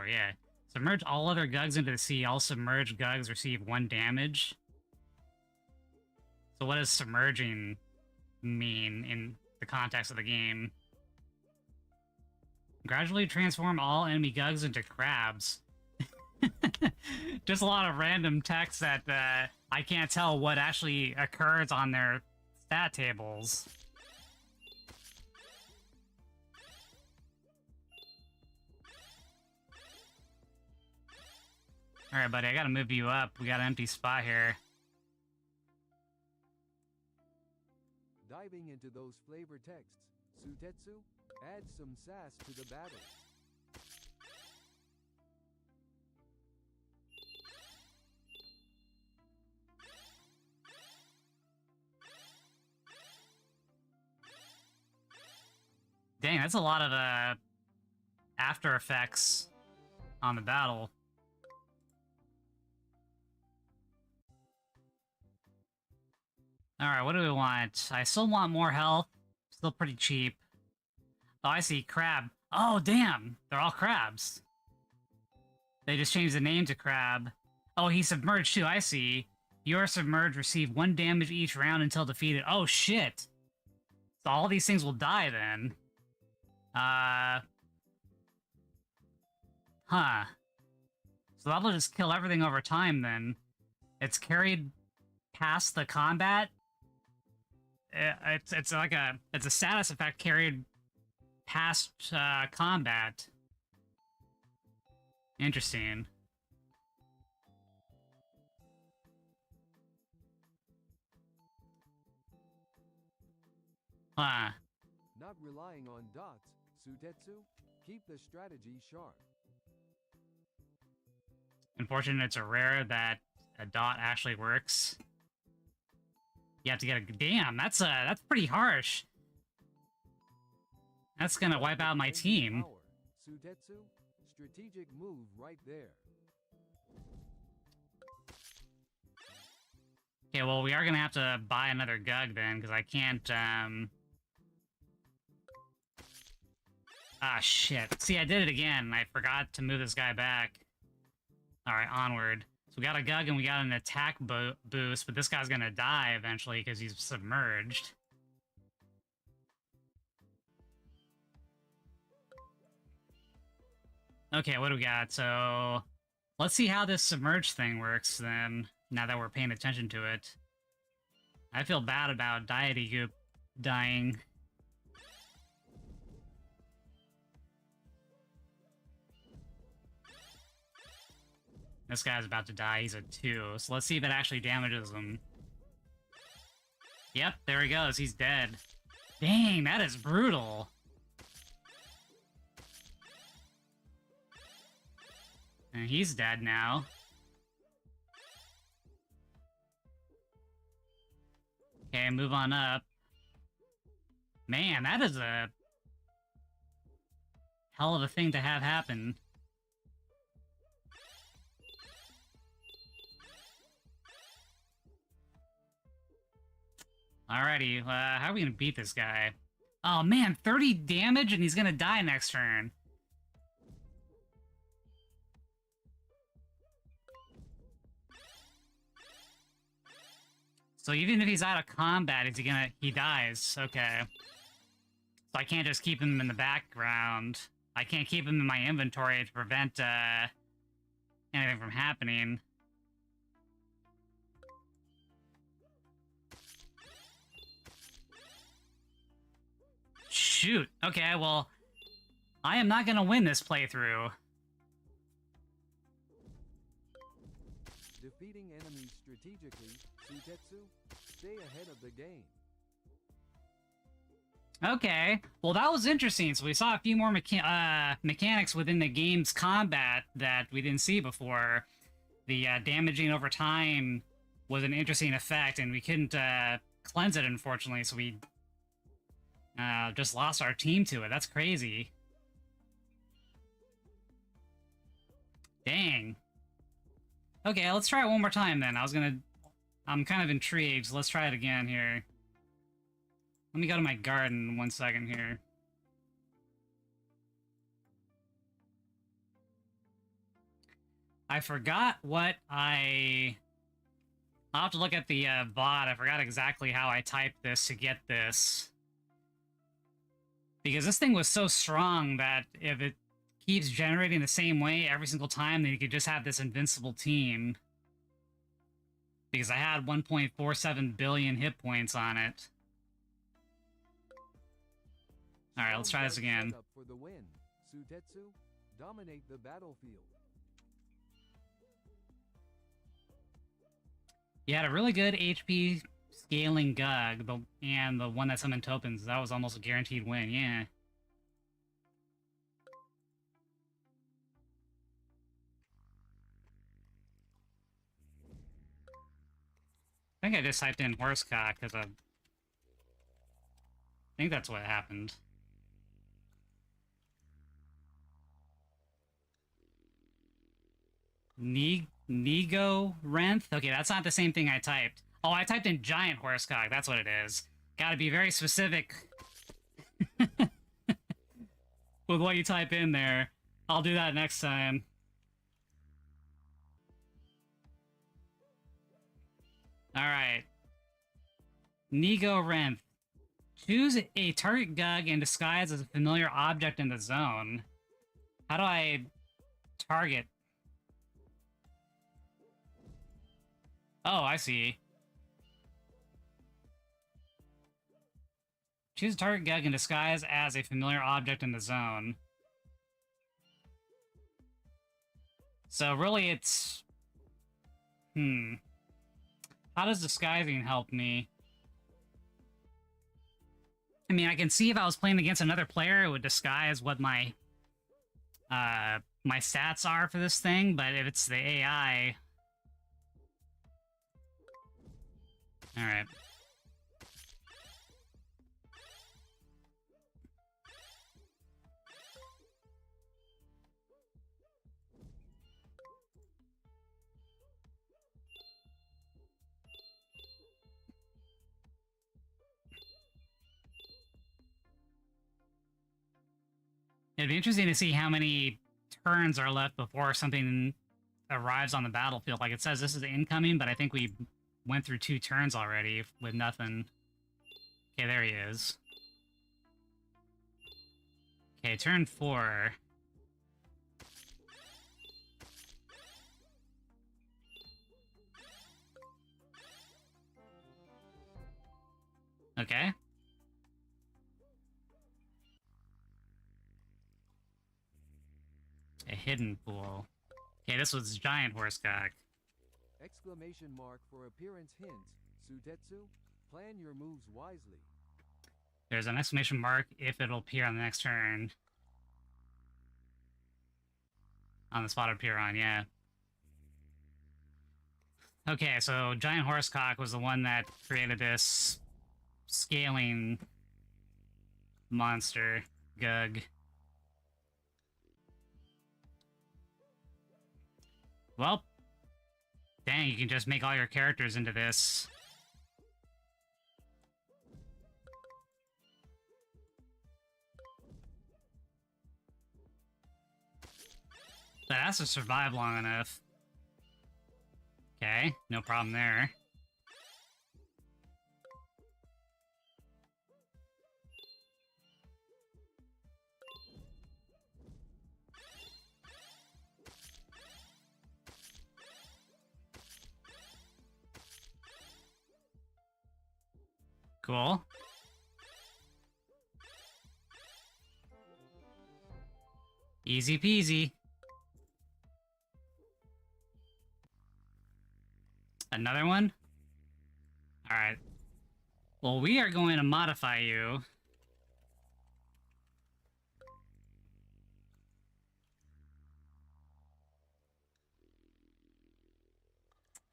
yeah. Submerge all other GUGs into the sea. All submerged GUGs receive 1 damage. So what does submerging mean in the context of the game? Gradually transform all enemy GUGs into crabs. Just a lot of random text that I can't tell what actually occurs on their stat tables. Alright, buddy, I gotta move you up. We got an empty spot here. Diving into those flavor texts, Sutetsu, add some sass to the battle. Dang, that's a lot of after effects on the battle. Alright, what do we want? I still want more health. Still pretty cheap. Oh, I see. Crab. Oh, damn! They're all crabs. They just changed the name to Crab. Oh, he's submerged too, I see. You're submerged, receive 1 damage each round until defeated. Oh, shit! So all these things will die, then. Huh. So that'll just kill everything over time, then. It's carried past the combat? It's like a status effect carried past combat. Interesting. Huh. Not relying on dots, Sutetsu, keep the strategy sharp. Unfortunate it's a rare that a dot actually works. You have to get a... Damn, that's pretty harsh. That's gonna wipe out my team. Sutetsu, strategic move right there. Okay, well, we are gonna have to buy another GUG then, because I can't, Ah, shit. See, I did it again. I forgot to move this guy back. Alright, onward. So we got a GUG and we got an attack boost, but this guy's gonna die eventually because he's submerged. Okay, what do we got? So let's see how this submerge thing works then, now that we're paying attention to it. I feel bad about Deity Goop dying. This guy's about to die. He's a 2. So let's see if it actually damages him. Yep, there he goes. He's dead. Dang, that is brutal. And he's dead now. Okay, move on up. Man, that is a hell of a thing to have happen. Alrighty, how are we gonna beat this guy? Oh man, 30 damage and he's gonna die next turn. So even if he's out of combat, he dies. Okay. So I can't just keep him in the background. I can't keep him in my inventory to prevent, anything from happening. Shoot. Okay, well, I am not gonna win this playthrough. Defeating enemies strategically, Sutetsu, stay ahead of the game. Okay, well that was interesting. So we saw a few more mechanics within the game's combat that we didn't see before. The damaging over time was an interesting effect, and we couldn't cleanse it, unfortunately, so we just lost our team to it. That's crazy. Dang. Okay, let's try it one more time then. I'm kind of intrigued, so let's try it again here. Let me go to my garden 1 second here. I forgot what I'll have to look at the VOD. I forgot exactly how I typed this to get this. Because this thing was so strong that if it keeps generating the same way every single time, then you could just have this invincible team. Because I had 1.47 billion hit points on it. Alright, let's try this again. For the win. Sutetsu, dominate the battlefield. You had a really good HP scaling GUG, and the one that summoned tokens. That was almost a guaranteed win, yeah. I think I just typed in horsecock because I think that's what happened. Nego Renth? Okay, that's not the same thing I typed. Oh, I typed in giant horsecock. That's what it is. Gotta be very specific with what you type in there. I'll do that next time. Alright. Nego Renth. Choose a target GUG and disguise as a familiar object in the zone. How do I target? Oh, I see. Choose a target GUG and disguise as a familiar object in the zone. So really it's... How does disguising help me? I mean, I can see if I was playing against another player, it would disguise what my my stats are for this thing, but if it's the AI... Alright. It'd be interesting to see how many turns are left before something arrives on the battlefield. Like, it says this is incoming, but I think we went through 2 turns already with nothing. Okay, there he is. Okay, turn 4. Okay. A hidden pool. Okay, this was giant horsecock. Exclamation mark for appearance hints. Sutetsu, plan your moves wisely. There's an exclamation mark if it'll appear on the next turn. On the spot it'll appear on, yeah. Okay, so giant horsecock was the one that created this scaling monster, GUG. Well, dang, you can just make all your characters into this. That has to survive long enough. Okay, no problem there. Cool. Easy peasy. Another one? Alright. Well, we are going to modify you.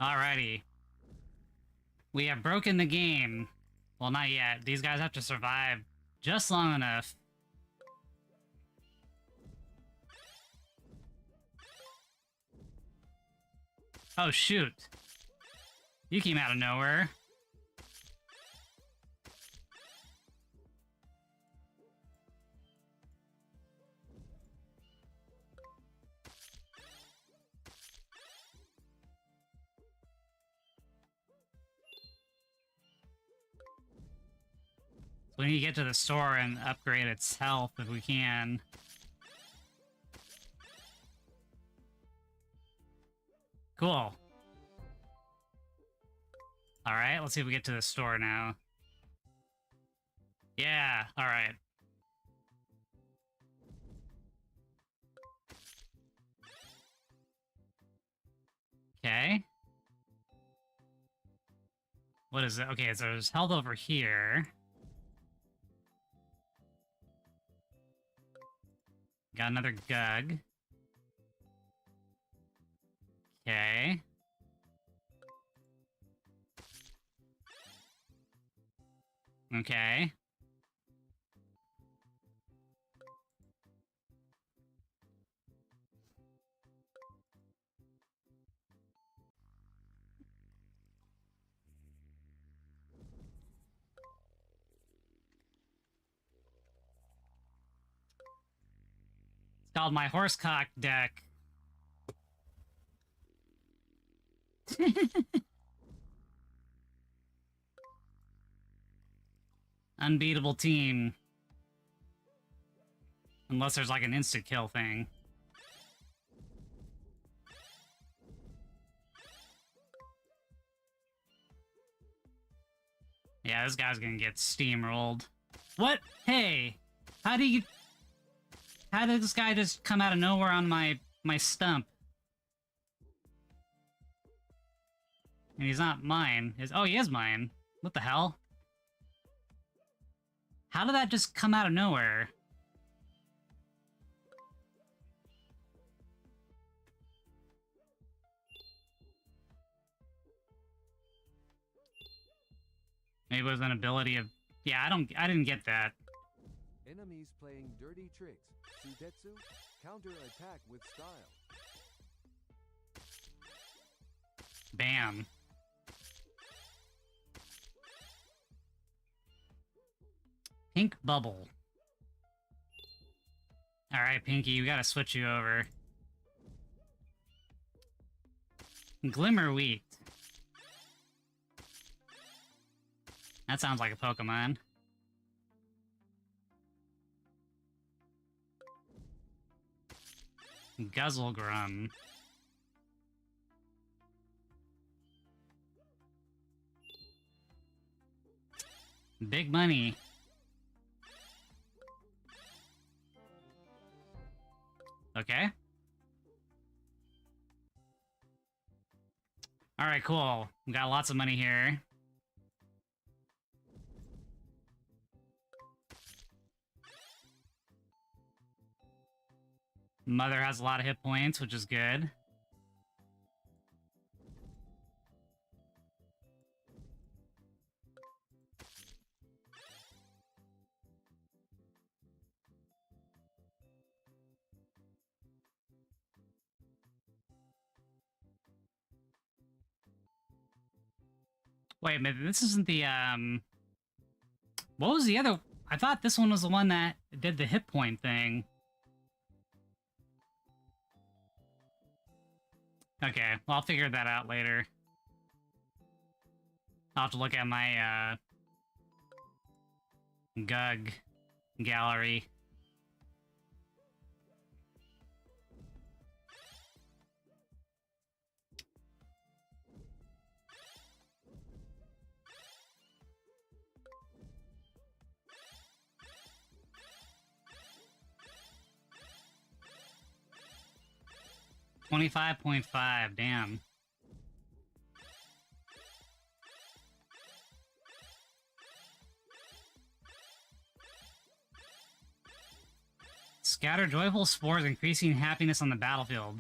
Alrighty. We have broken the game. Well, not yet. These guys have to survive just long enough. Oh, shoot. You came out of nowhere. We need to get to the store and upgrade its health if we can. Cool. Alright, let's see if we get to the store now. Yeah, alright. Okay. What is it? Okay, so there's health over here. Got another GUG. Okay. Okay. It's called my horsecock deck. Unbeatable team. Unless there's like an instant kill thing. Yeah, this guy's gonna get steamrolled. What? Hey! How did this guy just come out of nowhere on my stump? And he's not mine. Oh, he is mine. What the hell? How did that just come out of nowhere? Maybe it was an ability of... Yeah, I didn't get that. Enemies playing dirty tricks. Sutetsu, counter-attack with style. Bam. Pink bubble. Alright, Pinky, we gotta switch you over. Glimmerweed. That sounds like a Pokemon. Guzzlegrum. Big money. Okay. Alright, cool. We got lots of money here. Mother has a lot of hit points, which is good. Wait a minute, this isn't the, What was the other... I thought this one was the one that did the hit point thing. Okay, well, I'll figure that out later. I'll have to look at my, GUG gallery. $25.5, damn. Scatter joyful spores, increasing happiness on the battlefield.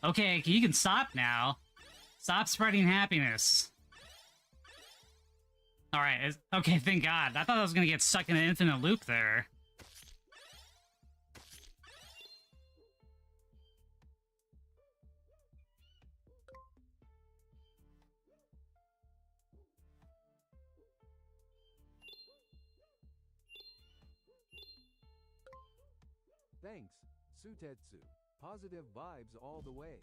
Okay, you can stop now. Stop spreading happiness. Alright, okay, thank God. I thought I was gonna get stuck in an infinite loop there. Thanks, Sutetsu. Positive vibes all the way.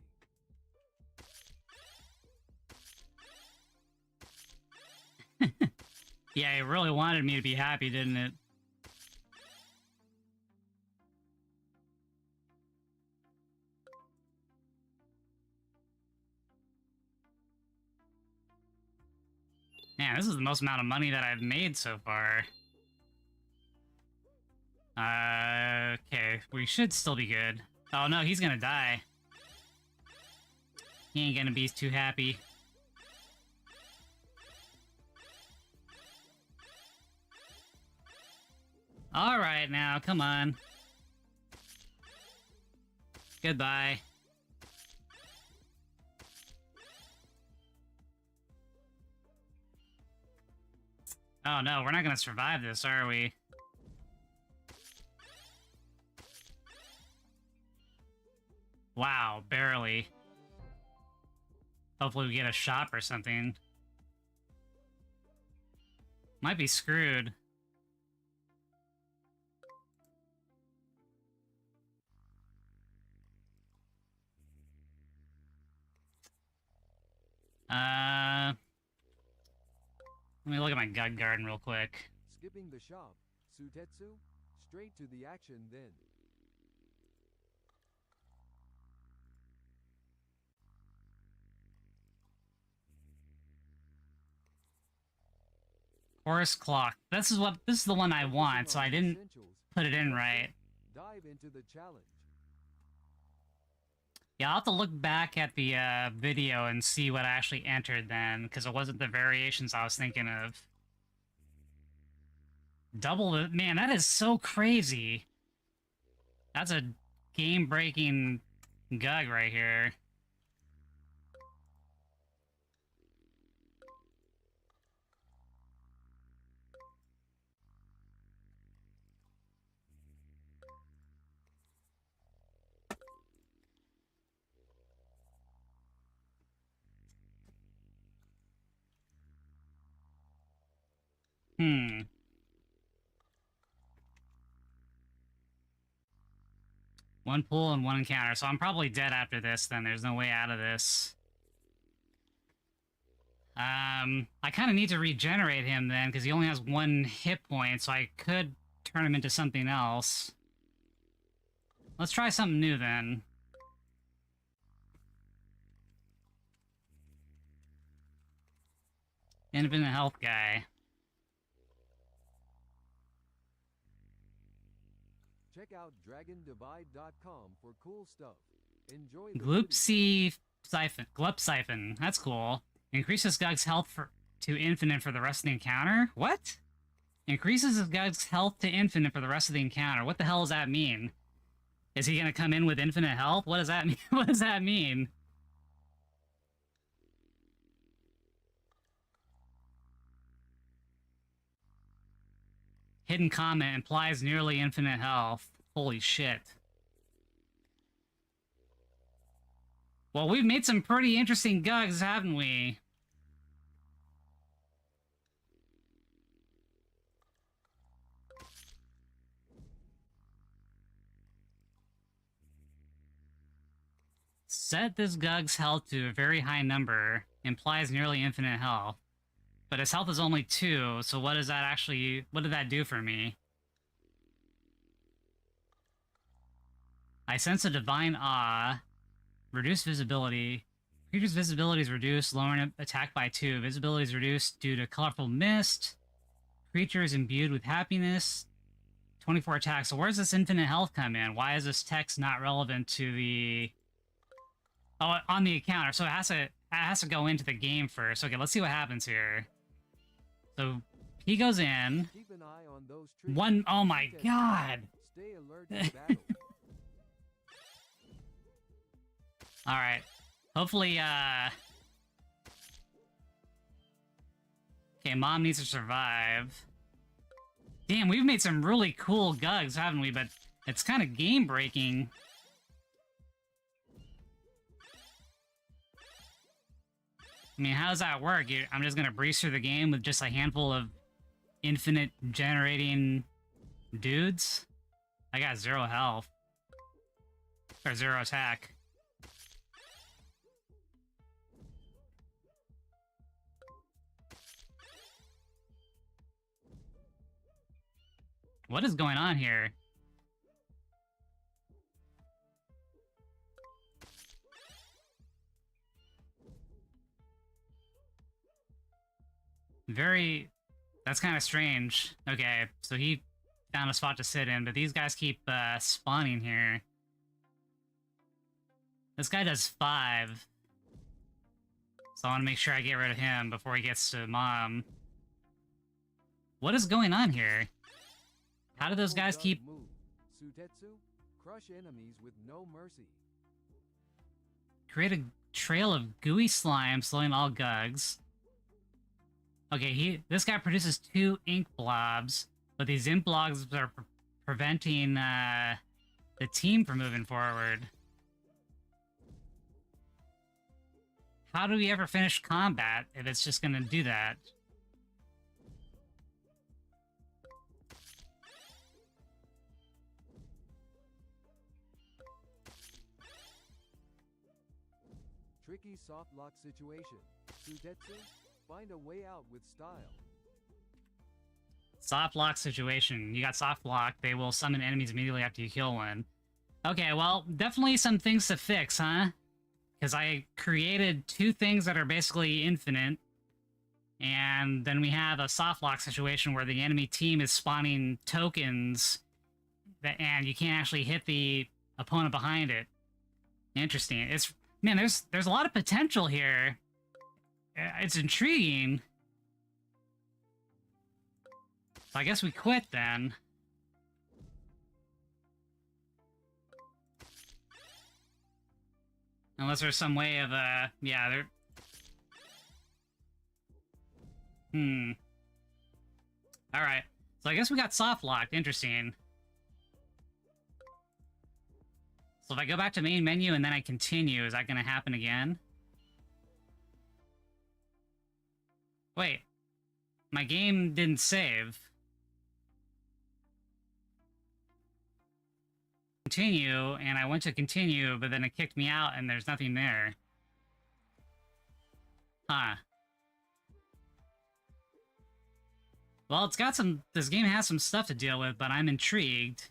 Yeah, it really wanted me to be happy, didn't it? Man, this is the most amount of money that I've made so far. Okay, we should still be good. Oh no, he's gonna die. He ain't gonna be too happy. Alright now, come on. Goodbye. Oh no, we're not gonna survive this, are we? Wow, barely. Hopefully we get a shop or something. Might be screwed. Let me look at my GUG garden real quick. Skipping the shop, Sutetsu? Straight to the action then. Horse clock. This is the one I want, so I didn't put it in right. Dive into the challenge. Yeah, I'll have to look back at the video and see what I actually entered then, because it wasn't the variations I was thinking of. Double the... Man, that is so crazy. That's a game-breaking GUG right here. One pull and one encounter, so I'm probably dead after this, then. There's no way out of this. I kind of need to regenerate him then, because he only has 1 hit point, so I could turn him into something else. Let's try something new then. Infinite health guy. Check out dragondivide.com for cool stuff. Enjoy the Glup Siphon. That's cool. Increases GUG's health to infinite for the rest of the encounter? What? Increases his GUG's health to infinite for the rest of the encounter. What the hell does that mean? Is he gonna come in with infinite health? What does that mean? What does that mean? Hidden comment implies nearly infinite health. Holy shit. Well, we've made some pretty interesting GUGs, haven't we? Set this GUG's health to a very high number. Implies nearly infinite health. But his health is only 2, so what does that actually... What did that do for me? I sense a divine awe. Reduce visibility. Creature's visibility is reduced, lowering attack by 2. Visibility is reduced due to colorful mist. Creature is imbued with happiness. 24 attacks. So where's this infinite health come in? Why is this text not relevant to the... Oh, on the encounter. So it has to go into the game first. Okay, let's see what happens here. So he goes in. Keep an eye on those One, oh my god. Stay alert in battle. All right. Hopefully, okay, mom needs to survive. Damn, we've made some really cool GUGs, haven't we? But it's kind of game-breaking. I mean, how does that work? I'm just gonna breeze through the game with just a handful of infinite generating dudes? I got 0 health. Or 0 attack. What is going on here? That's kind of strange. Okay, so he found a spot to sit in, but these guys keep spawning here. This guy does 5. So I want to make sure I get rid of him before he gets to mom. What is going on here? How do those guys keep... Sutetsu, crush enemies with no mercy. Create a trail of gooey slime, slowing all GUGs. Okay, this guy produces 2 ink blobs, but these ink blobs are preventing the team from moving forward. How do we ever finish combat if it's just gonna do that? Tricky soft lock situation. Sutetsu, find a way out with style. Soft lock situation. You got soft lock. They will summon enemies immediately after you kill one. Okay, well, definitely some things to fix, huh? Because I created 2 things that are basically infinite. And then we have a soft lock situation where the enemy team is spawning tokens and you can't actually hit the opponent behind it. Interesting. Man, there's a lot of potential here. It's intriguing. So I guess we quit then. Unless there's some way of, yeah, there... Alright. So I guess we got soft locked. Interesting. So if I go back to main menu and then I continue, is that going to happen again? Wait. My game didn't save. Continue, and I went to continue, but then it kicked me out and there's nothing there. Huh. Well, it's got some... This game has some stuff to deal with, but I'm intrigued.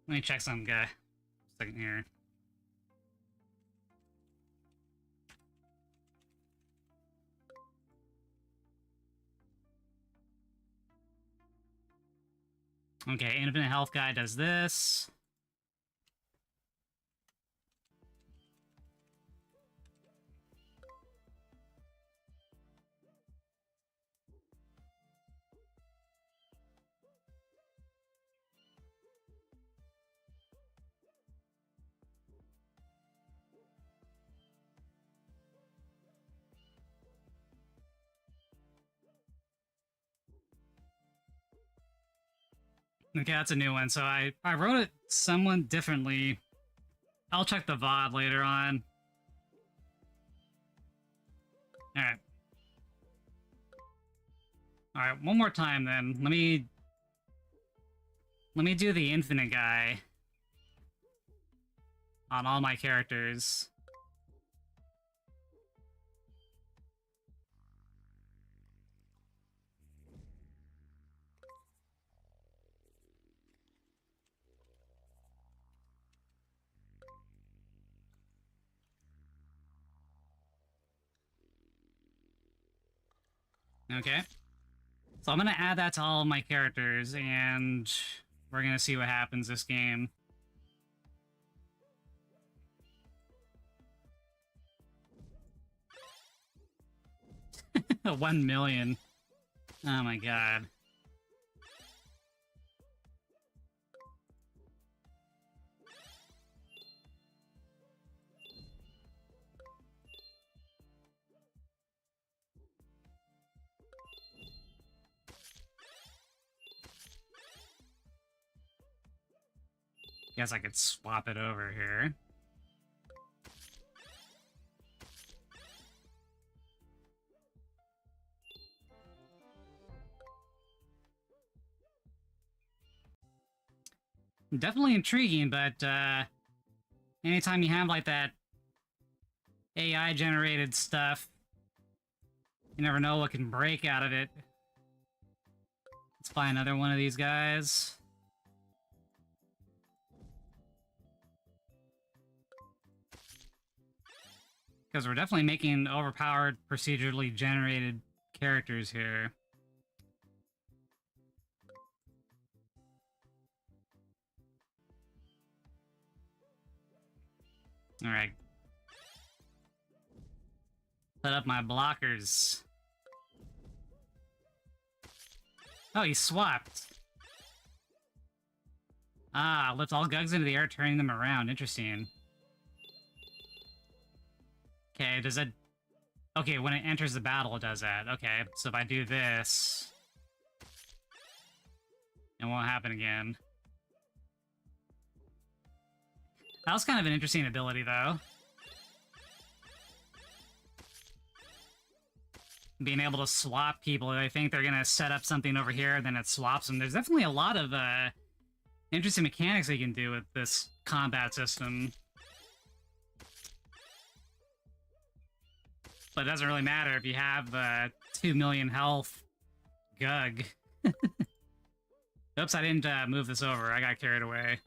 Let me check some guy. Second here. Okay, Infinite Health guy does this. Okay, that's a new one. So I wrote it somewhat differently. I'll check the VOD later on. Alright. Alright, one more time then. Let me do the infinite guy on all my characters. Okay. So I'm gonna add that to all of my characters, and we're gonna see what happens this game. $1 million. Oh my god. Guess I could swap it over here. Definitely intriguing, but anytime you have like that AI generated stuff, you never know what can break out of it. Let's buy another one of these guys. Because we're definitely making overpowered, procedurally generated characters here. Alright. Put up my blockers. Oh, he swapped. Ah, lift all GUGs into the air, turning them around. Interesting. Okay, does it... Okay, when it enters the battle, it does that. Okay, so if I do this... It won't happen again. That was kind of an interesting ability, though. Being able to swap people. I think they're gonna set up something over here, and then it swaps them. There's definitely a lot of interesting mechanics they can do with this combat system. But it doesn't really matter if you have 2 million health GUG. Oops, I didn't move this over. I got carried away.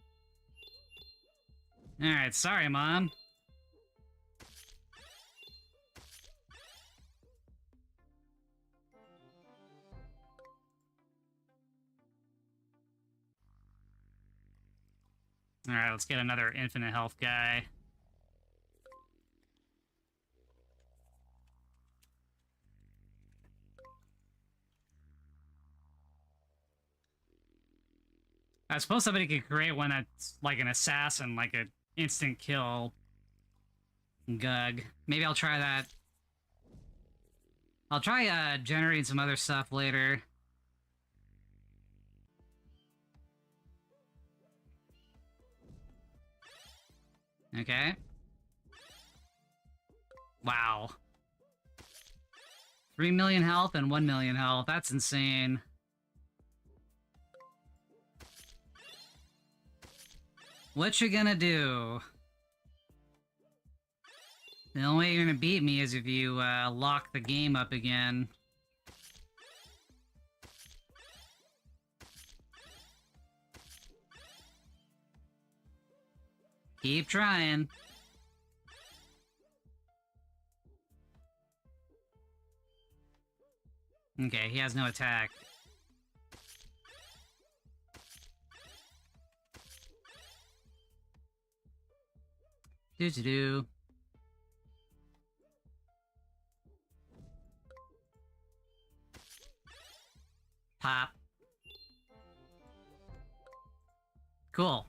Alright, sorry, Mom. Alright, let's get another infinite health guy. I suppose somebody could create one that's like an assassin, like an instant kill GUG. Maybe I'll try that. I'll try generating some other stuff later. Okay. Wow. 3 million health and 1 million health. That's insane. What you gonna do? The only way you're gonna beat me is if you lock the game up again. Keep trying. Okay, he has no attack. Do-do-do. Pop. Cool.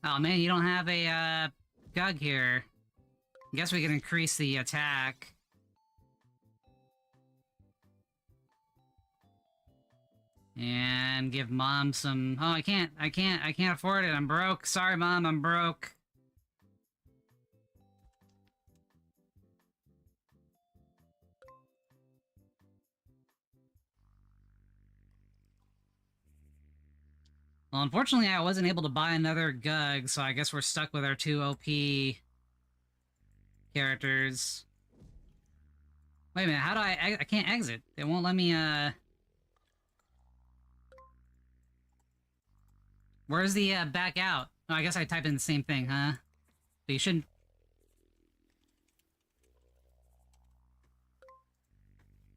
Oh man, you don't have a GUG here. Guess we can increase the attack. And give Mom some... Oh, I can't afford it. I'm broke. Sorry, Mom, I'm broke. Well, unfortunately, I wasn't able to buy another GUG, so I guess we're stuck with our 2 OP characters. Wait a minute, how do I can't exit. It won't let me, Where's the, back out? Oh, I guess I typed in the same thing, huh? But you shouldn't...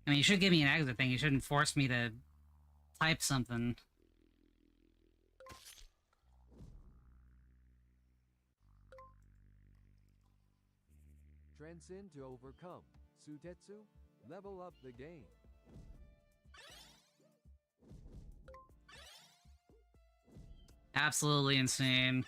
I mean, you should give me an exit thing. You shouldn't force me to type something. Transcend to overcome. Sutetsu, level up the game. Absolutely insane.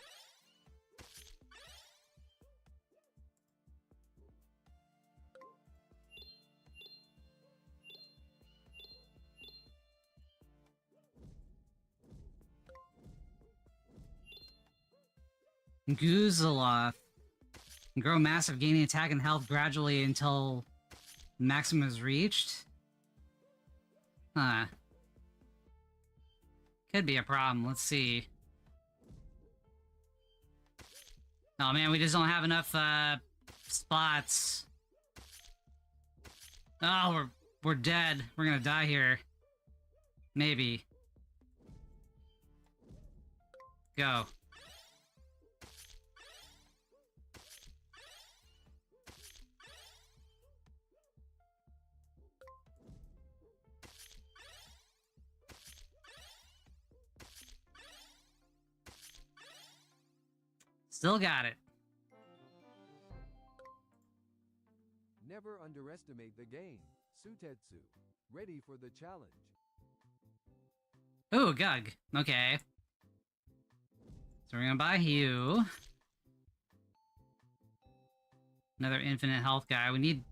Goozeloth. Grow massive, gaining attack and health gradually until maximum is reached? Huh. Could be a problem. Let's see. Oh man, we just don't have enough, spots. Oh, we're dead. We're gonna die here. Maybe. Go. Still got it. Never underestimate the game. Sutetsu, ready for the challenge. Ooh, GUG. Okay. So we're gonna buy you. Another infinite health guy. We need...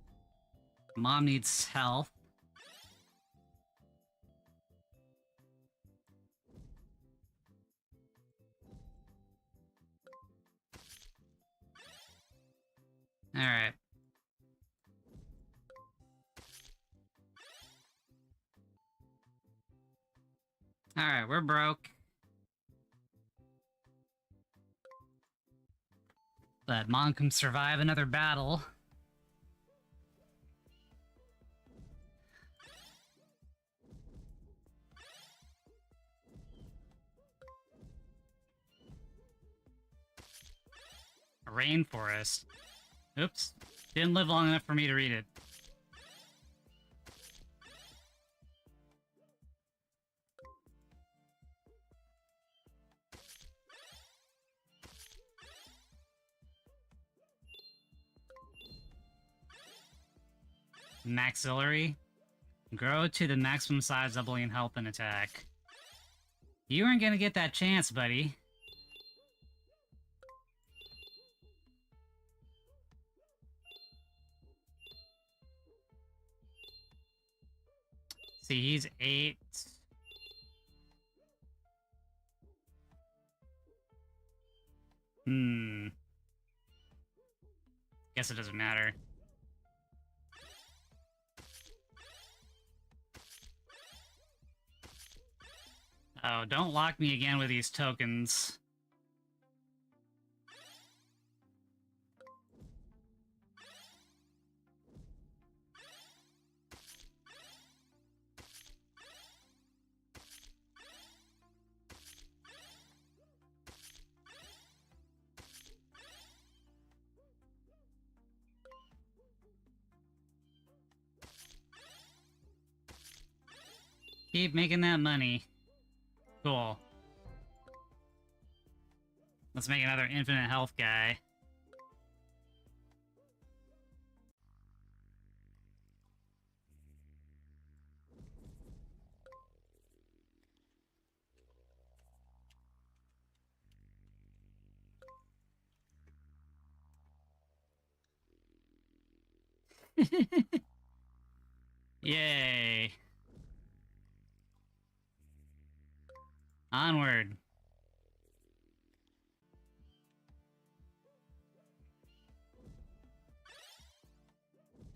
Mom needs health. Alright. Alright, we're broke. But Mom can survive another battle. A rainforest. Oops. Didn't live long enough for me to read it. Maxillary. Grow to the maximum size, doubling health and attack. You weren't gonna get that chance, buddy. See, he's 8. Guess it doesn't matter. Oh, don't lock me again with these tokens. Keep making that money. Cool. Let's make another infinite health guy. Yay. Onward.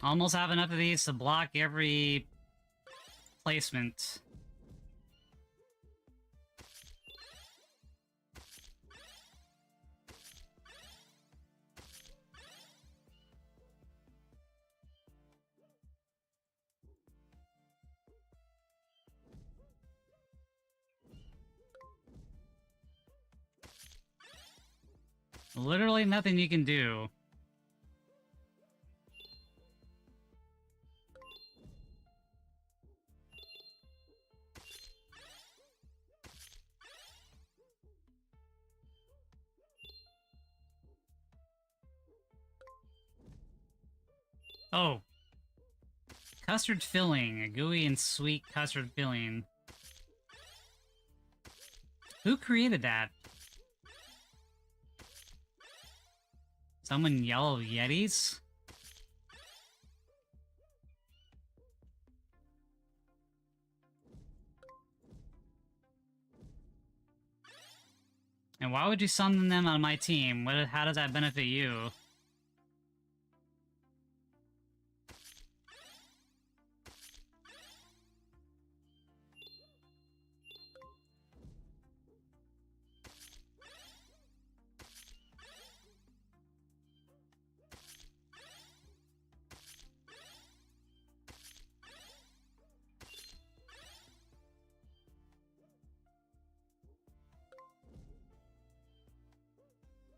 Almost have enough of these to block every placement. Literally nothing you can do. Oh. Custard filling. A gooey and sweet custard filling. Who created that? Someone yellow yetis? And why would you summon them on my team? How does that benefit you?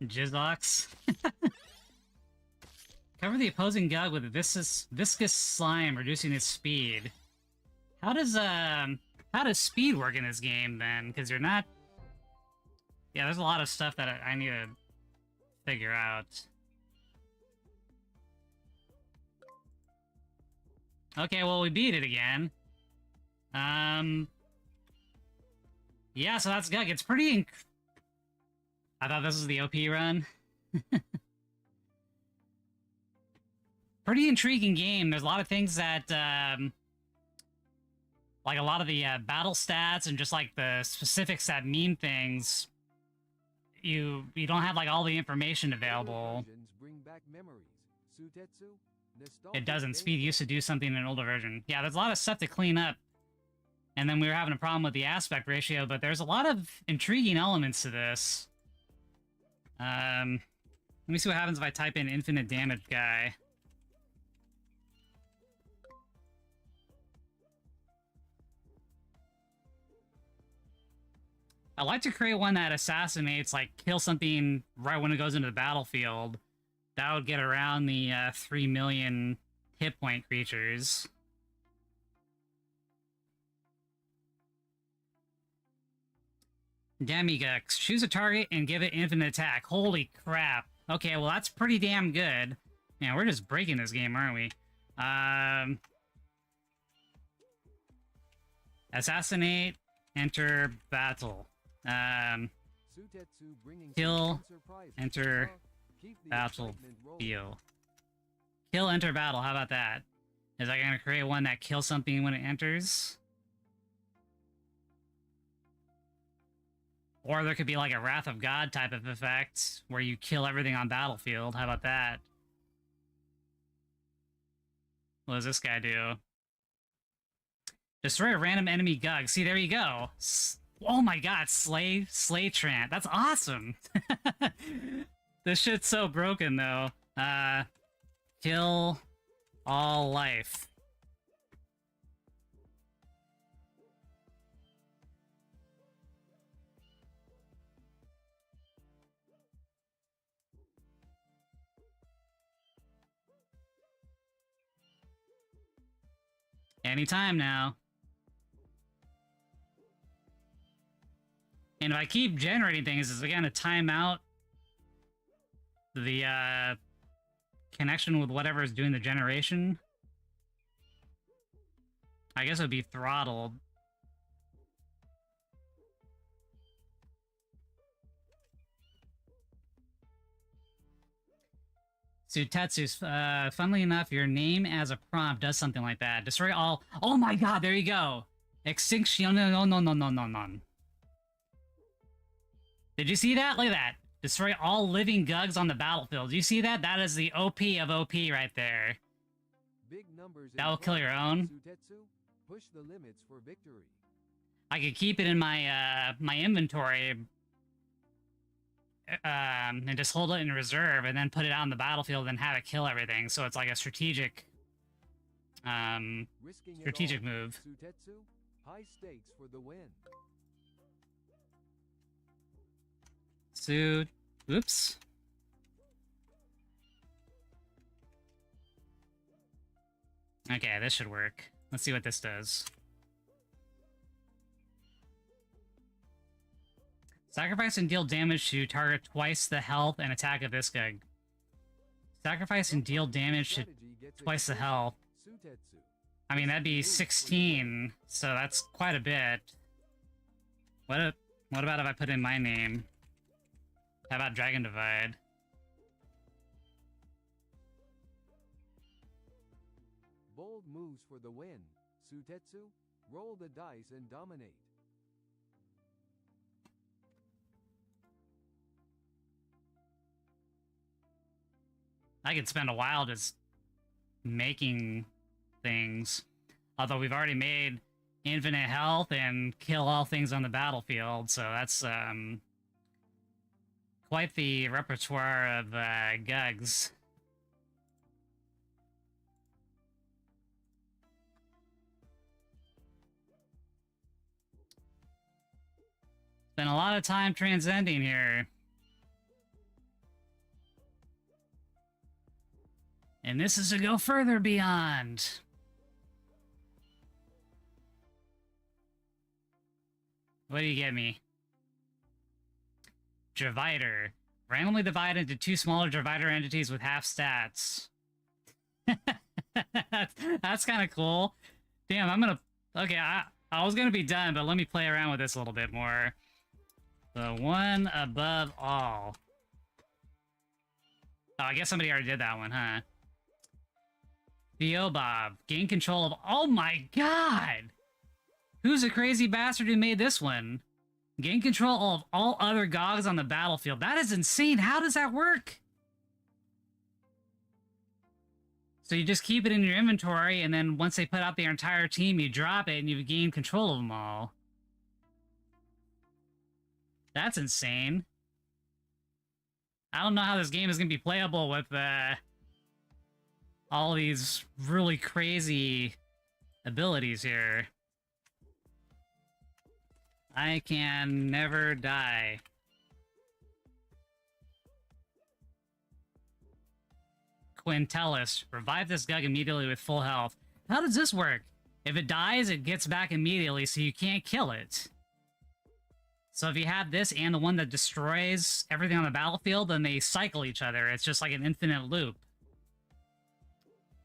Jizzox. Cover the opposing GUG with viscous slime, reducing its speed. How does speed work in this game then? Because you're not. Yeah, there's a lot of stuff that I need to figure out. Okay, well we beat it again. Yeah, so that's GUG. It's pretty. I thought this was the OP run. Pretty intriguing game. There's a lot of things that, like a lot of the battle stats and just like the specifics that mean things, you don't have like all the information available. Bring back memories. Sutetsu, It doesn't. Speed used to do something in an older version. Yeah, there's a lot of stuff to clean up. And then we were having a problem with the aspect ratio, but there's a lot of intriguing elements to this. Let me see what happens if I type in infinite damage guy. I like to create one that assassinates, like, kill something right when it goes into the battlefield. That would get around the 3 million hit point creatures. Demigux. Choose a target and give it infinite attack. Holy crap. Okay, well that's pretty damn good. Man, we're just breaking this game, aren't we? Assassinate. Enter battle. Kill. Enter battle field. Kill, enter battle. How about that? Is I gonna create one that kills something when it enters? Or there could be like a Wrath of God type of effect where you kill everything on battlefield. How about that? What does this guy do? Destroy a random enemy GUG. See, there you go. Oh my god, Slay Trant. That's awesome. This shit's so broken though. Kill all life. Anytime now. And if I keep generating things, is it gonna time out the connection with whatever is doing the generation? I guess it would be throttled. Sutetsu, funnily enough, your name as a prompt does something like that. Destroy all... Oh my god, there you go! Extinction... No. Did you see that? Look at that. Destroy all living Gugs on the battlefield. Do you see that? That is the OP of OP right there. Big numbers That will kill your own. Sutetsu, push the limits for victory. I could keep it in my my inventory and just hold it in reserve and then put it out on the battlefield and have it kill everything. So it's like a strategic strategic move. Sutetsu, high stakes for the win. Oops. Okay, this should work. Let's see what this does. Sacrifice and deal damage to target twice the health and attack of this Gug. Sacrifice and deal damage to twice the health. I mean, that'd be 16, so that's quite a bit. What about if I put in my name? How about Dragon Divide? Bold moves for the win. Sutetsu, roll the dice and dominate. I could spend a while just making things. Although we've already made infinite health and kill all things on the battlefield, so that's quite the repertoire of Gugs. Spent a lot of time transcending here. And this is to go further beyond. What do you get me? Divider. Randomly divide into two smaller divider entities with half stats. That's kind of cool. Damn, I'm gonna... Okay, I was gonna be done, but let me play around with this a little bit more. The one above all. Oh, I guess somebody already did that one, huh? Theobob. Gain control of... Oh my god! Who's the crazy bastard who made this one? Gain control of all other Gogs on the battlefield. That is insane. How does that work? So you just keep it in your inventory, and then once they put out their entire team, you drop it, and you gain control of them all. That's insane. I don't know how this game is going to be playable with all these really crazy abilities here. I can never die. Quintellus. Revive this Gug immediately with full health. How does this work? If it dies, it gets back immediately, so you can't kill it. So if you have this and the one that destroys everything on the battlefield, then they cycle each other. It's just like an infinite loop.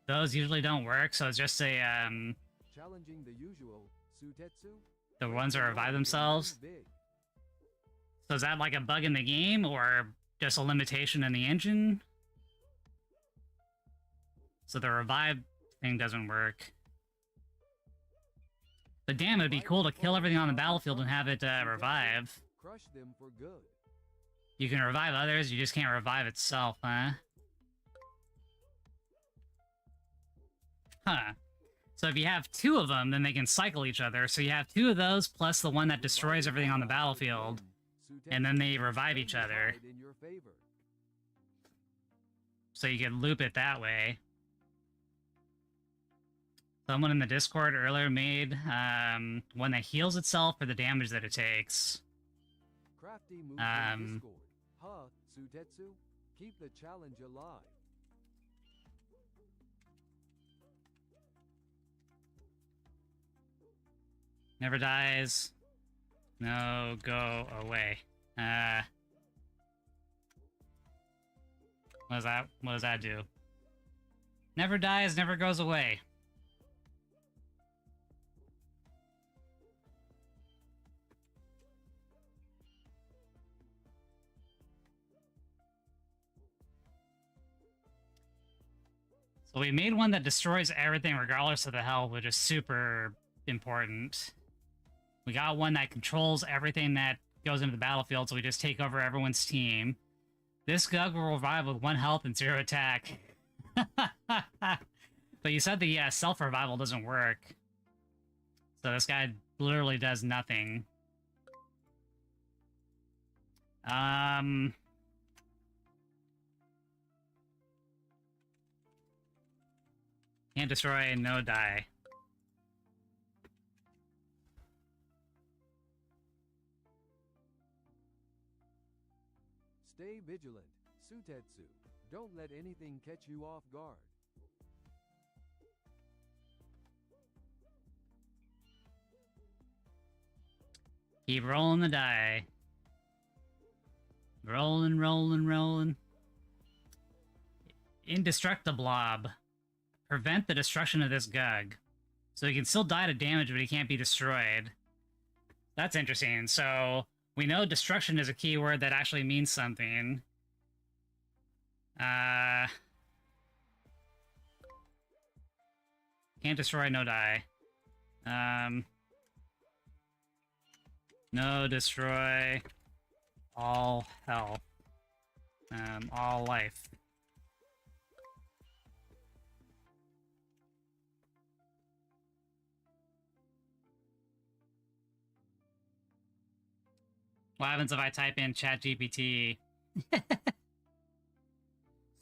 Those usually don't work, so it's just a, Challenging the usual. Sutetsu, the ones that revive themselves. So is that like a bug in the game, or just a limitation in the engine? So the revive thing doesn't work. But damn, it'd be cool to kill everything on the battlefield and have it revive. Crush them for good. You can revive others, you just can't revive itself, huh? Huh. So if you have two of them, then they can cycle each other. So you have two of those plus the one that destroys everything on the battlefield, and then they revive each other. So you can loop it that way. Someone in the Discord earlier made one that heals itself for the damage that it takes. Crafty moved in Discord. Huh, Sutetsu? Keep the challenge alive. Never dies. No, go away. What does that do? Never dies, never goes away. So we made one that destroys everything regardless of the health, which is super important. We got one that controls everything that goes into the battlefield, so we just take over everyone's team. This GUG will revive with 1 health and 0 attack. But you said the self-revival doesn't work. So this guy literally does nothing. Can't destroy, no die. Stay vigilant, Sutetsu. Don't let anything catch you off guard. Keep rolling the die. Rolling, rolling, rolling. Indestructiblob. Prevent the destruction of this GUG. So he can still die to damage, but he can't be destroyed. That's interesting. So we know destruction is a keyword that actually means something. Can't destroy, no die. No destroy, all health, all life. What happens if I type in ChatGPT?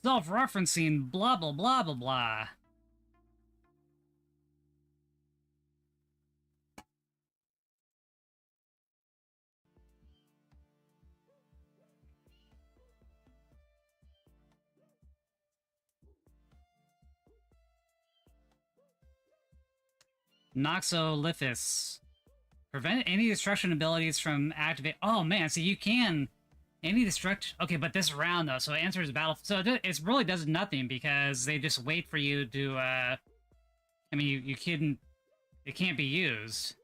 Self-referencing, blah, blah, blah, blah, blah. Noxolithis. Prevent any destruction abilities from activate. Oh man, so you can any destruction. Okay, but this round though, so it answers battle. So it really does nothing because they just wait for you to. I mean, you couldn't. It can't be used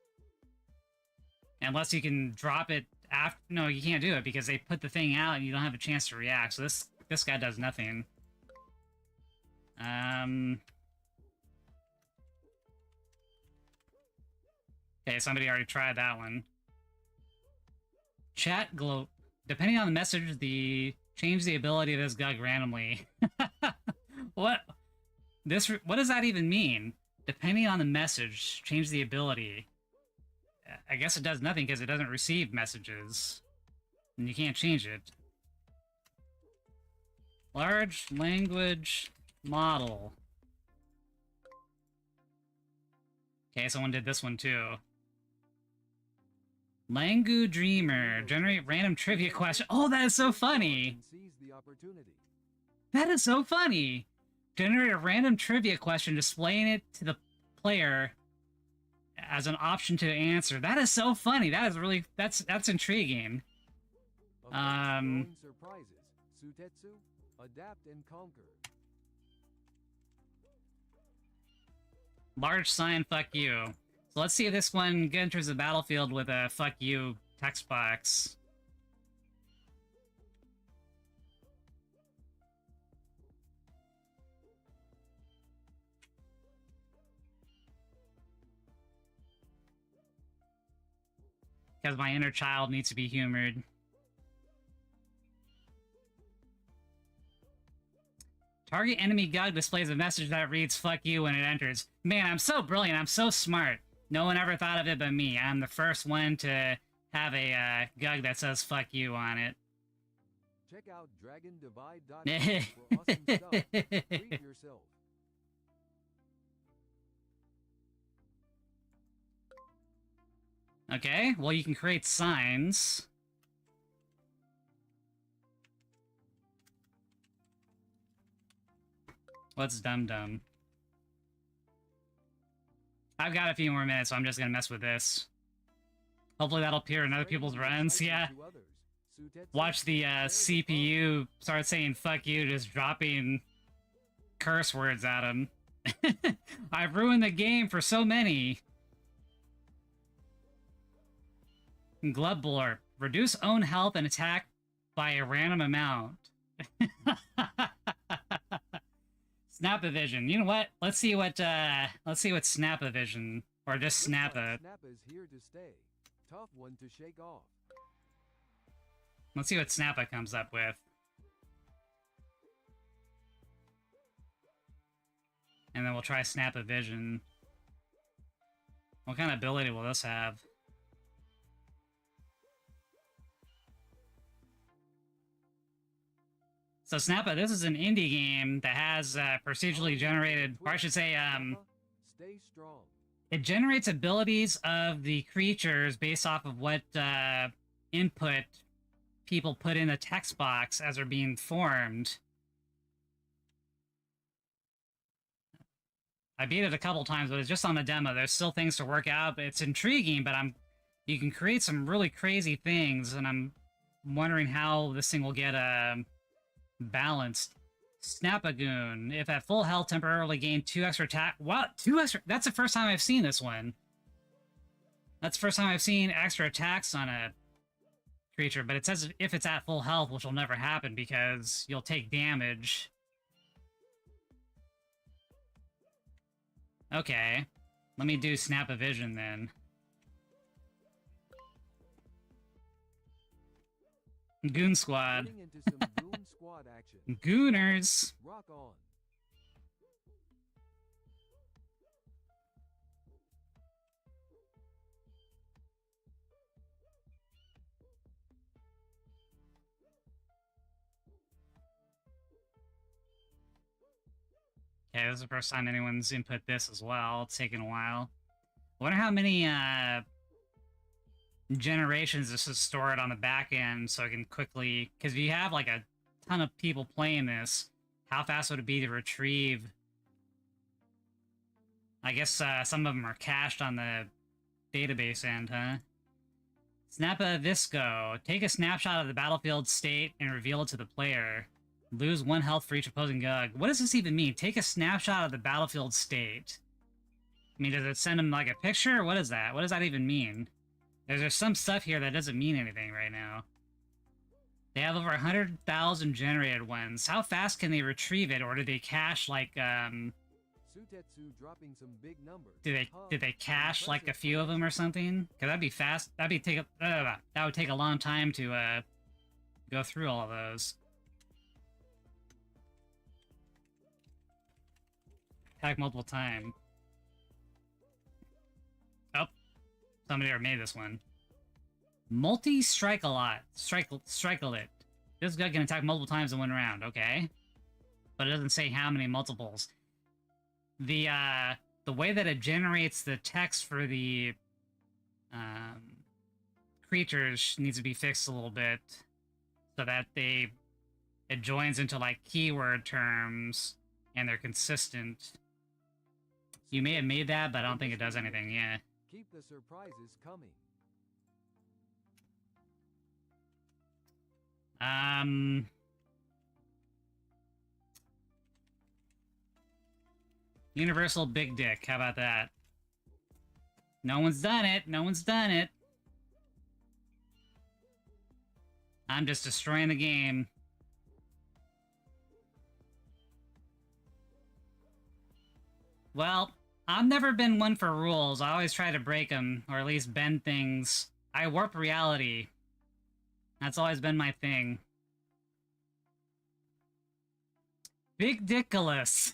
unless you can drop it after. No, you can't do it because they put the thing out and you don't have a chance to react. So this guy does nothing. Okay, somebody already tried that one. Chat glow. Depending on the message, change the ability of this GUG randomly. What does that even mean? Depending on the message, change the ability. I guess it does nothing because it doesn't receive messages. And you can't change it. Large language model. Okay, someone did this one too. Langu Dreamer. Generate random trivia question. Oh, that is so funny! That is so funny! Generate a random trivia question, displaying it to the player as an option to answer. That is so funny. That is really... That's intriguing. Surprises. Sutetsu, adapt and conquer. Large sign, fuck you. So let's see if this one enters the battlefield with a fuck you text box. Because my inner child needs to be humored. Target enemy GUG displays a message that reads "fuck you" when it enters. Man, I'm so brilliant. I'm so smart. No one ever thought of it but me. I'm the first one to have a GUG that says "fuck you" on it. Check out dragondivide.com for awesome stuff. Treat yourself. Okay, well, you can create signs. What's dum-dum? I've got a few more minutes, so I'm just gonna mess with this. Hopefully that'll appear in other people's runs, yeah. Watch the CPU start saying "fuck you," just dropping curse words at him. I've ruined the game for so many. Glubblorp. Reduce own health and attack by a random amount. Snap-a-vision. You know what? Let's see what Snap-a-vision, or just Snappa. Snappa's here to stay. Tough one to shake off. Let's see what Snappa comes up with. And then we'll try Snap-a-vision. What kind of ability will this have? So Snappa, this is an indie game that has procedurally generated, or I should say, Stay strong. it generates abilities of the creatures based off of what input people put in the text box as they're being formed. I beat it a couple times, but it's just on the demo. There's still things to work out. It's intriguing, but you can create some really crazy things, and I'm wondering how this thing will get balanced. Snap-a-goon. If at full health, temporarily gain 2 extra attack. What? 2 extra? That's the first time I've seen this one. That's the first time I've seen extra attacks on a creature, but it says if it's at full health, which will never happen because you'll take damage. Okay. Let me do Snap-a-vision then. Goon Squad. Getting into some Goon Squad action. Gooners. Rock on. Okay, this is the first time anyone's input this as well. It's taken a while. I wonder how many generations this is stored on the back end so I can quickly... Because if you have like a ton of people playing this, how fast would it be to retrieve? I guess some of them are cached on the database end, huh? Snap-a-visco. Take a snapshot of the battlefield state and reveal it to the player. Lose 1 health for each opposing GUG. What does this even mean? Take a snapshot of the battlefield state. I mean, does it send them like a picture? What is that? What does that even mean? There's some stuff here that doesn't mean anything right now. They have over 100,000 generated ones. How fast can they retrieve it, or do they cache like Sutetsu dropping some big numbers. did they cache like a few of them or something? Cause that'd be fast. That would take a long time to go through all of those. Attack multiple times. Oh, somebody already made this one. Multi-strike-a-lot. Strike-a-lit. This guy can attack multiple times in 1 round, okay. But it doesn't say how many multiples. The way that it generates the text for the creatures needs to be fixed a little bit so that it joins into like keyword terms and they're consistent. You may have made that, but I don't think it does anything, yeah. Keep the surprises coming. Universal Big Dick, how about that? No one's done it, no one's done it. I'm just destroying the game. Well, I've never been one for rules. I always try to break them, or at least bend things. I warp reality. That's always been my thing. Big Dickolas.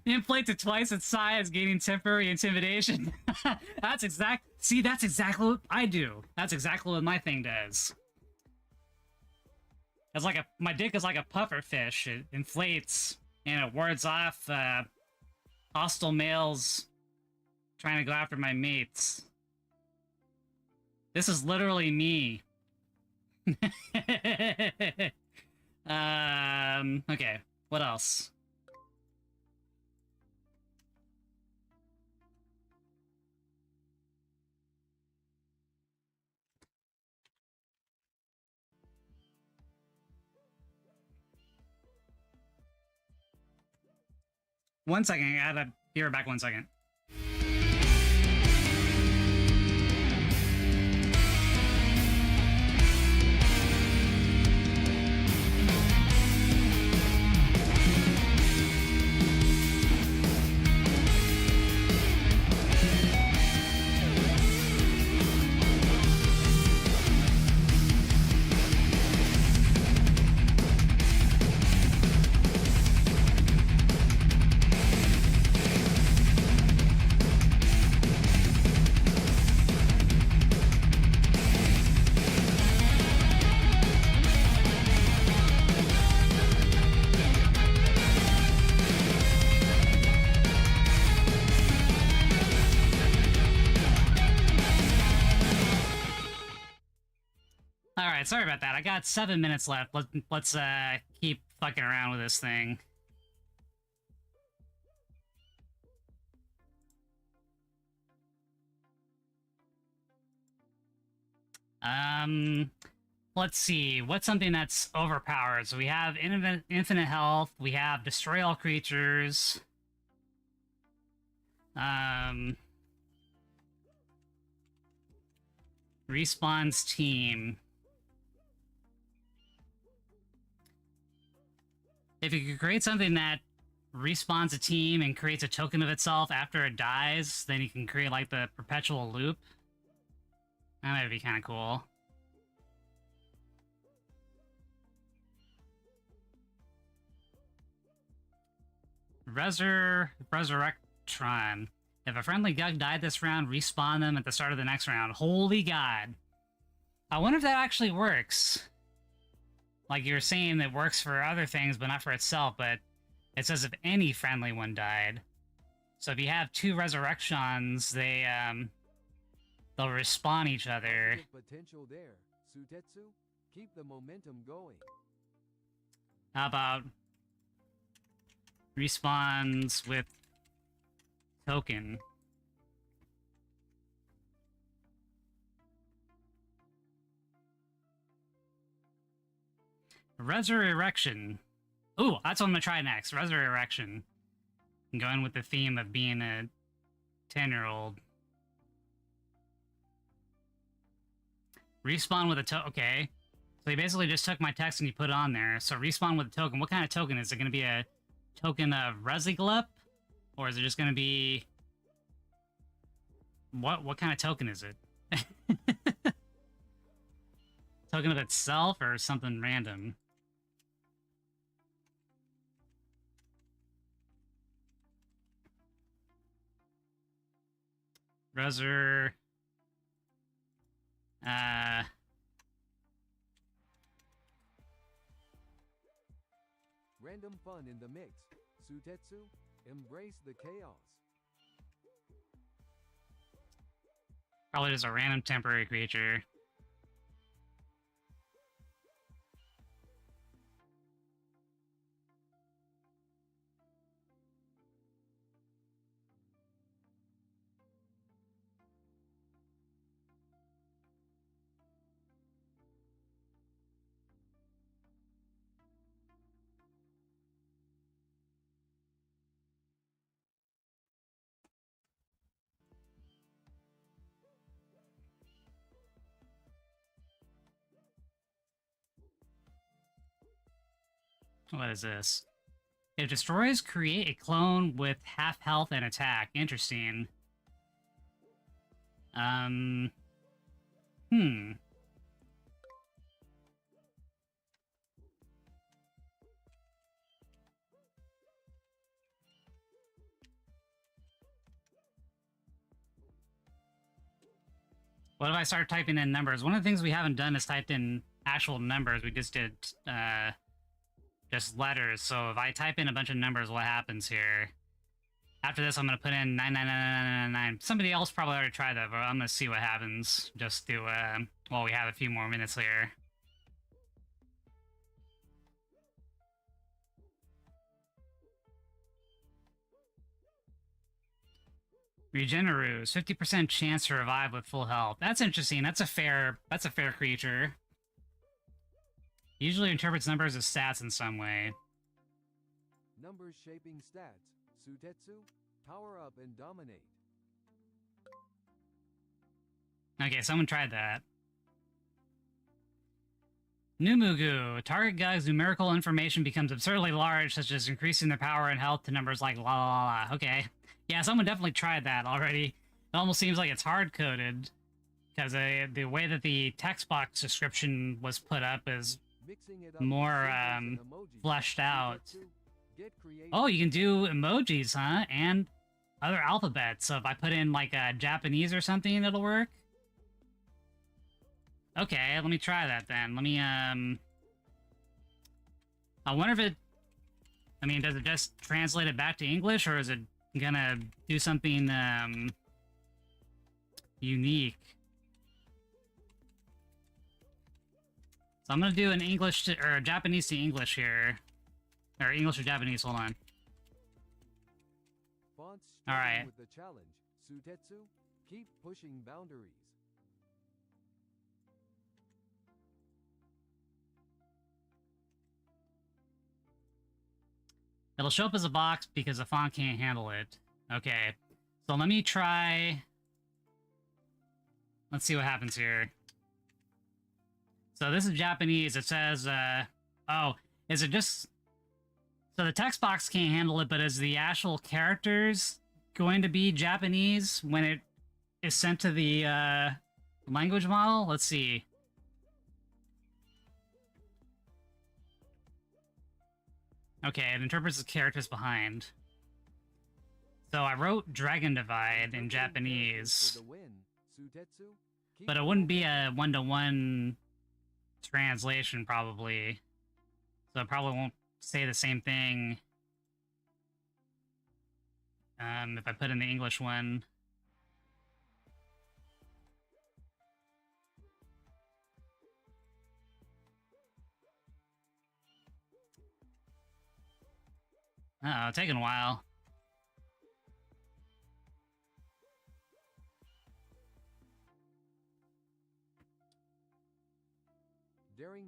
Inflate to twice its size, gaining temporary intimidation. That's exactly what I do. That's exactly what my thing does. It's like my dick is like a puffer fish. It inflates and it wards off hostile males trying to go after my mates. This is literally me. Okay, what else? One second, I gotta be right back 1 second. Alright, sorry about that. I got 7 minutes left. Let's keep fucking around with this thing. Let's see. What's something that's overpowered? So we have infinite health. We have destroy all creatures. Respawns team. If you could create something that respawns a team and creates a token of itself after it dies, then you can create like the perpetual loop. That might be kind of cool. Resurrectron. If a friendly GUG died this round, respawn them at the start of the next round. Holy God. I wonder if that actually works. Like you were saying, it works for other things, but not for itself, but it says if any friendly one died. So if you have 2 resurrections, they'll respawn each other. Potential there. Sutetsu, keep the momentum going. How about respawns with token? Resurrection. Ooh, that's what I'm gonna try next. Resurrection. I'm going with the theme of being a 10-year-old. Respawn with a token. Okay. So you basically just took my text and you put it on there. So respawn with a token. What kind of token? Is it going to be a token of Rougelike? Or is it just going to be... What kind of token is it? Token of itself or something random? Random fun in the mix. Sutetsu, embrace the chaos. Probably just a random temporary creature. What is this? If destroys, create a clone with half health and attack. Interesting. What if I start typing in numbers? One of the things we haven't done is typed in actual numbers. We just did just letters. So if I type in a bunch of numbers, what happens here? After this, I'm going to put in 9999999. Somebody else probably already tried that, but I'm going to see what happens. Just to, well, we have a few more minutes here. Regenerus, 50% chance to revive with full health. That's interesting. That's a fair creature. Usually interprets numbers as stats in some way. Numbers shaping stats. Sutetsu, power up and dominate. Okay, someone tried that. Numugu. Target GUG's numerical information becomes absurdly large, such as increasing their power and health to numbers like la la la la. Okay. Yeah, someone definitely tried that already. It almost seems like it's hard-coded, because the way that the text box description was put up is more fleshed out. Oh, you can do emojis, huh? And other alphabets. So if I put in, like, Japanese or something, it'll work? Okay, let me try that then. Let me, I wonder if it... I mean, does it just translate it back to English, or is it gonna do something, unique? So I'm gonna do an English to, or Japanese to English here. Or English to Japanese, hold on. Alright. With the challenge. Sutetsu, keep pushing boundaries. It'll show up as a box because the font can't handle it. Okay. So let me try... Let's see what happens here. So this is Japanese. It says, oh, is it just... So the text box can't handle it, but is the actual characters going to be Japanese when it is sent to the, language model? Let's see. Okay, it interprets the characters behind. So I wrote Dragon Divide in Japanese. But it wouldn't be a one-to-one translation, probably. So it probably won't say the same thing. If I put in the English one. Uh-oh, it's taking a while.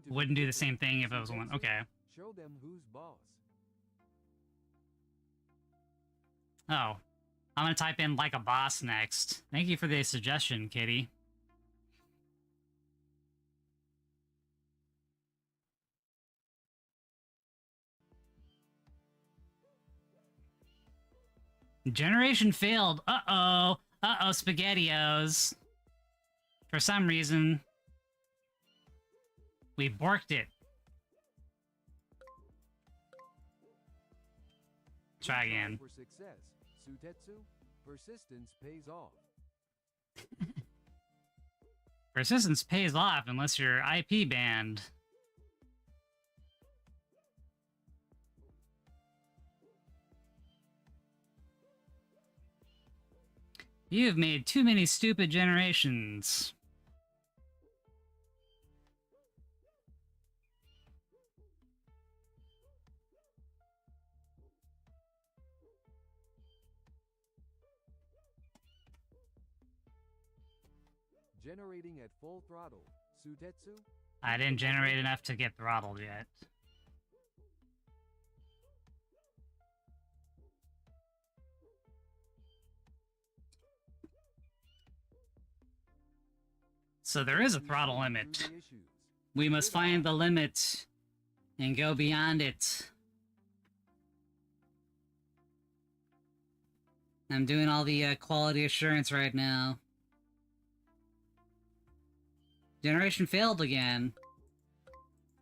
Wouldn't do the same thing if it was one. Okay. Show them who's boss. Oh. I'm gonna type in like a boss next. Thank you for the suggestion, Kitty. Generation failed. Uh-oh. Uh-oh, SpaghettiOs. For some reason, we borked it. Try again. For success, Sutetsu, persistence pays off. Persistence pays off unless you're IP banned. You have made too many stupid generations. Generating at full throttle. Sutetsu? I didn't generate enough to get throttled yet. So there is a throttle limit. We must find the limit and go beyond it. I'm doing all the quality assurance right now. Generation failed again.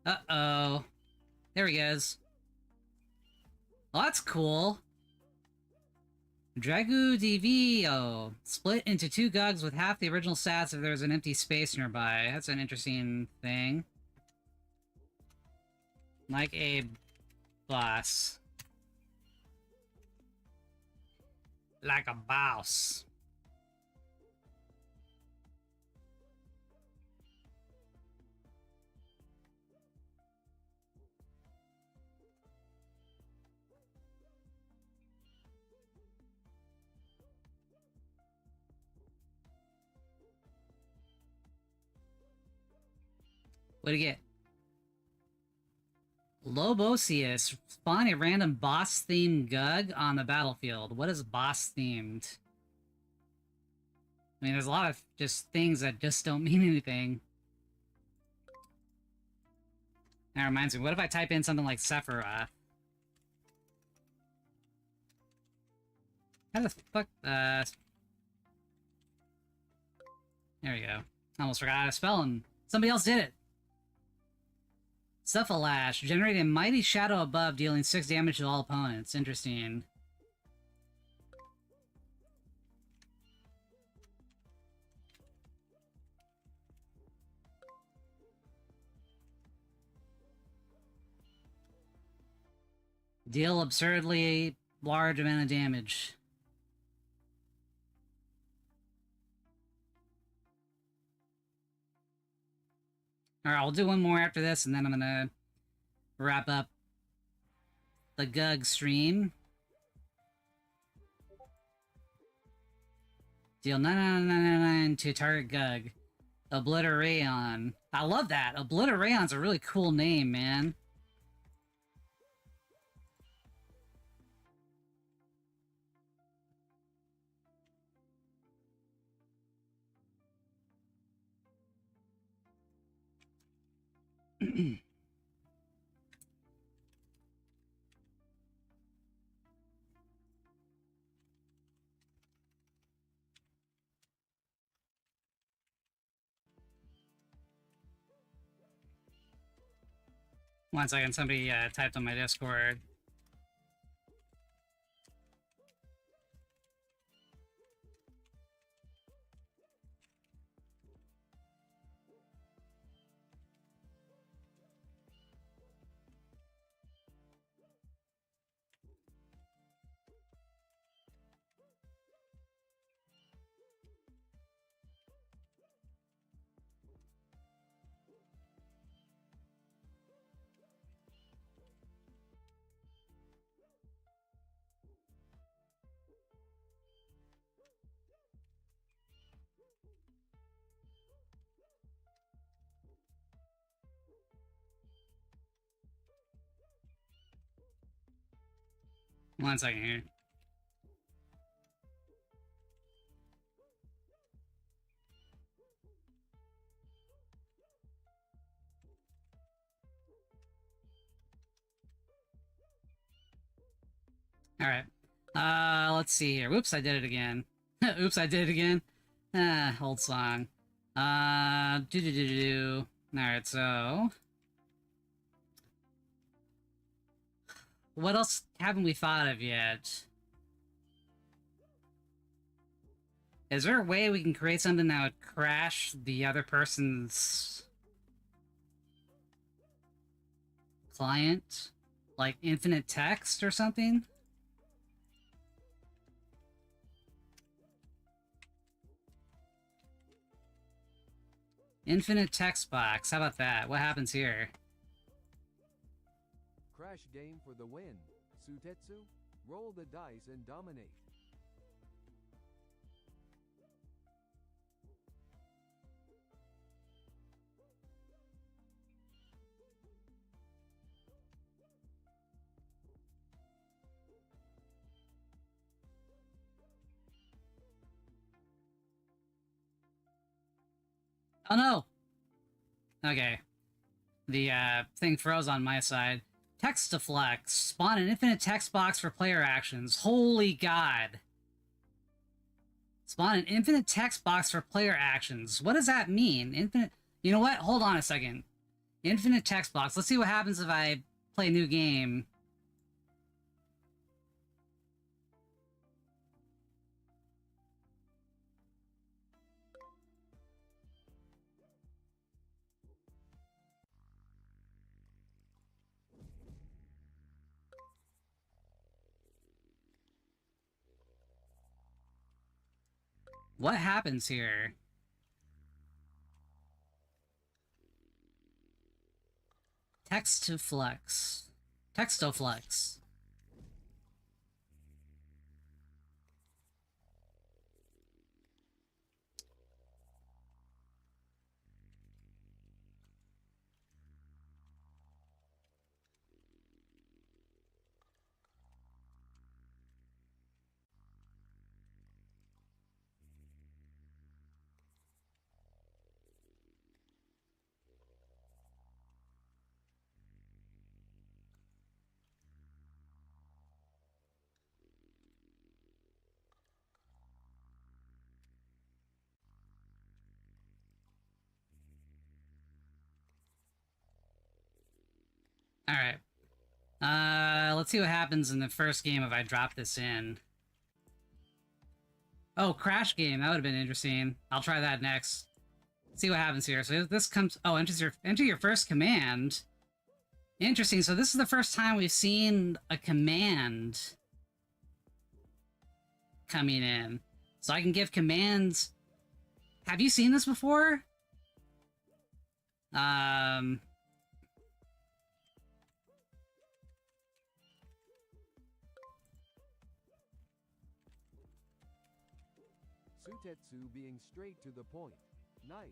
Uh-oh. There he goes. Well, that's cool. Dragu DVO. Split into 2 GUGs with half the original stats if there's an empty space nearby. That's an interesting thing. Like a boss. Like a boss. What'd you get? Lobosius. Spawn a random boss-themed GUG on the battlefield. What is boss-themed? I mean, there's a lot of just things that just don't mean anything. That reminds me, what if I type in something like Sephiroth? How the fuck, there we go. Almost forgot how to spell him. Somebody else did it! Cephalash. Generate a mighty shadow above, dealing 6 damage to all opponents. Interesting. Deal absurdly large amount of damage. Alright, I'll do one more after this, and then I'm gonna wrap up the GUG stream. Deal 99999 to target GUG. Obliterayon. I love that. Obliterayon's a really cool name, man. One second, somebody typed on my Discord. One second here. Alright. Let's see here. Whoops, I did it again. Oops, I did it again. Old song. Do-do-do-do-do. Alright, so... what else haven't we thought of yet? Is there a way we can create something that would crash the other person's client? Like infinite text or something? Infinite text box. How about that? What happens here? Crash game for the win. Sutetsu, roll the dice and dominate. Oh no! Okay. The thing froze on my side. Text deflect. Spawn an infinite text box for player actions. Holy god. Spawn an infinite text box for player actions. What does that mean? Infinite... You know what? Hold on a second. Infinite text box. Let's see what happens if I play a new game. What happens here? Text to flex. Textoflex. Alright. Let's see what happens in the first game if I drop this in. Oh, crash game. That would have been interesting. I'll try that next. See what happens here. So this comes... Oh, enter your first command. Interesting. So this is the first time we've seen a command coming in. So I can give commands... Have you seen this before? Sutetsu being straight to the point. Nice.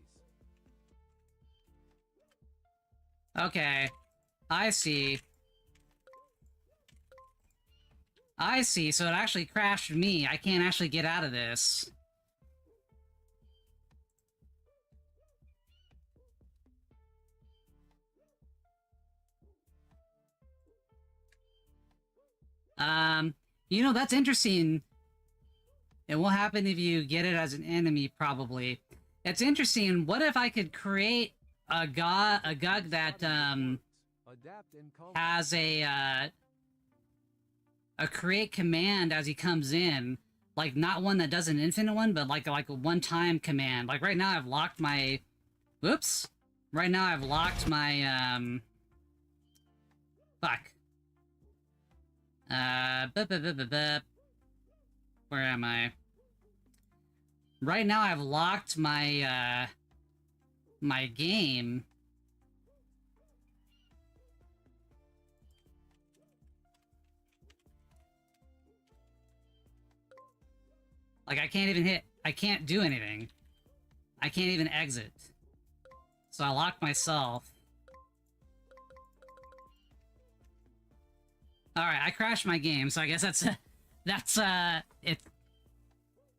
Okay. I see. I see, so it actually crashed me. I can't actually get out of this. You know, that's interesting. It will happen if you get it as an enemy, probably. It's interesting. What if I could create a GUG that, has a create command as he comes in. Like, not one that does an infinite one, but like a one-time command. Like, right now I've locked my... Whoops. Right now I've locked my, Fuck. Where am I? Right now I've locked my, my game. Like, I can't even hit... I can't do anything. I can't even exit. So I locked myself. Alright, I crashed my game, so I guess it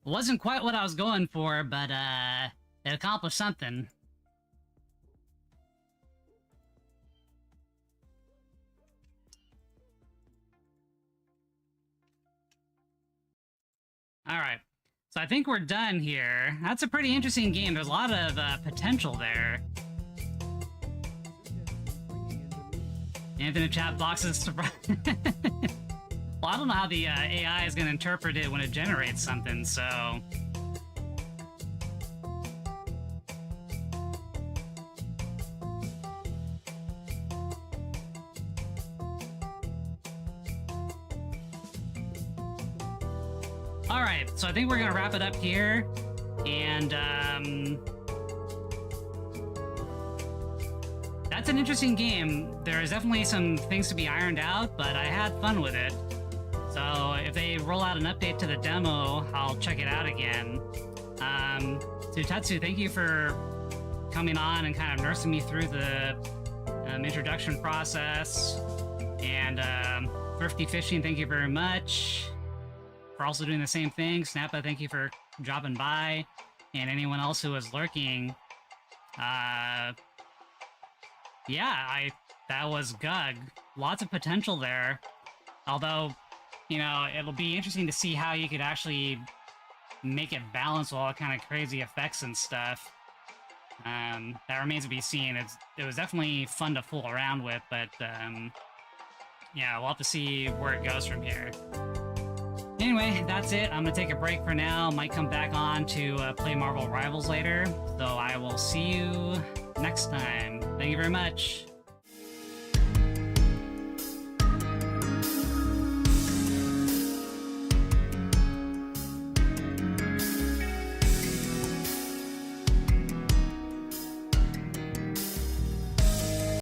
wasn't quite what I was going for, but, it accomplished something. Alright, so I think we're done here. That's a pretty interesting game. There's a lot of, potential there. Infinite chat boxes. Well, I don't know how the AI is going to interpret it when it generates something, so... Alright, so I think we're going to wrap it up here, and, that's an interesting game. There's definitely some things to be ironed out, but I had fun with it. So if they roll out an update to the demo, I'll check it out again. So Tatsu, thank you for coming on and kind of nursing me through the introduction process. And Thrifty Fishing, thank you very much for also doing the same thing. Snappa, thank you for dropping by. And anyone else who was lurking. Yeah, that was GUG. Lots of potential there. Although, you know, it'll be interesting to see how you could actually make it balance with all kind of crazy effects and stuff. That remains to be seen. It was definitely fun to fool around with, but yeah, we'll have to see where it goes from here. Anyway, that's it. I'm gonna take a break for now. Might come back on to play Marvel Rivals later. So I will see you next time. Thank you very much.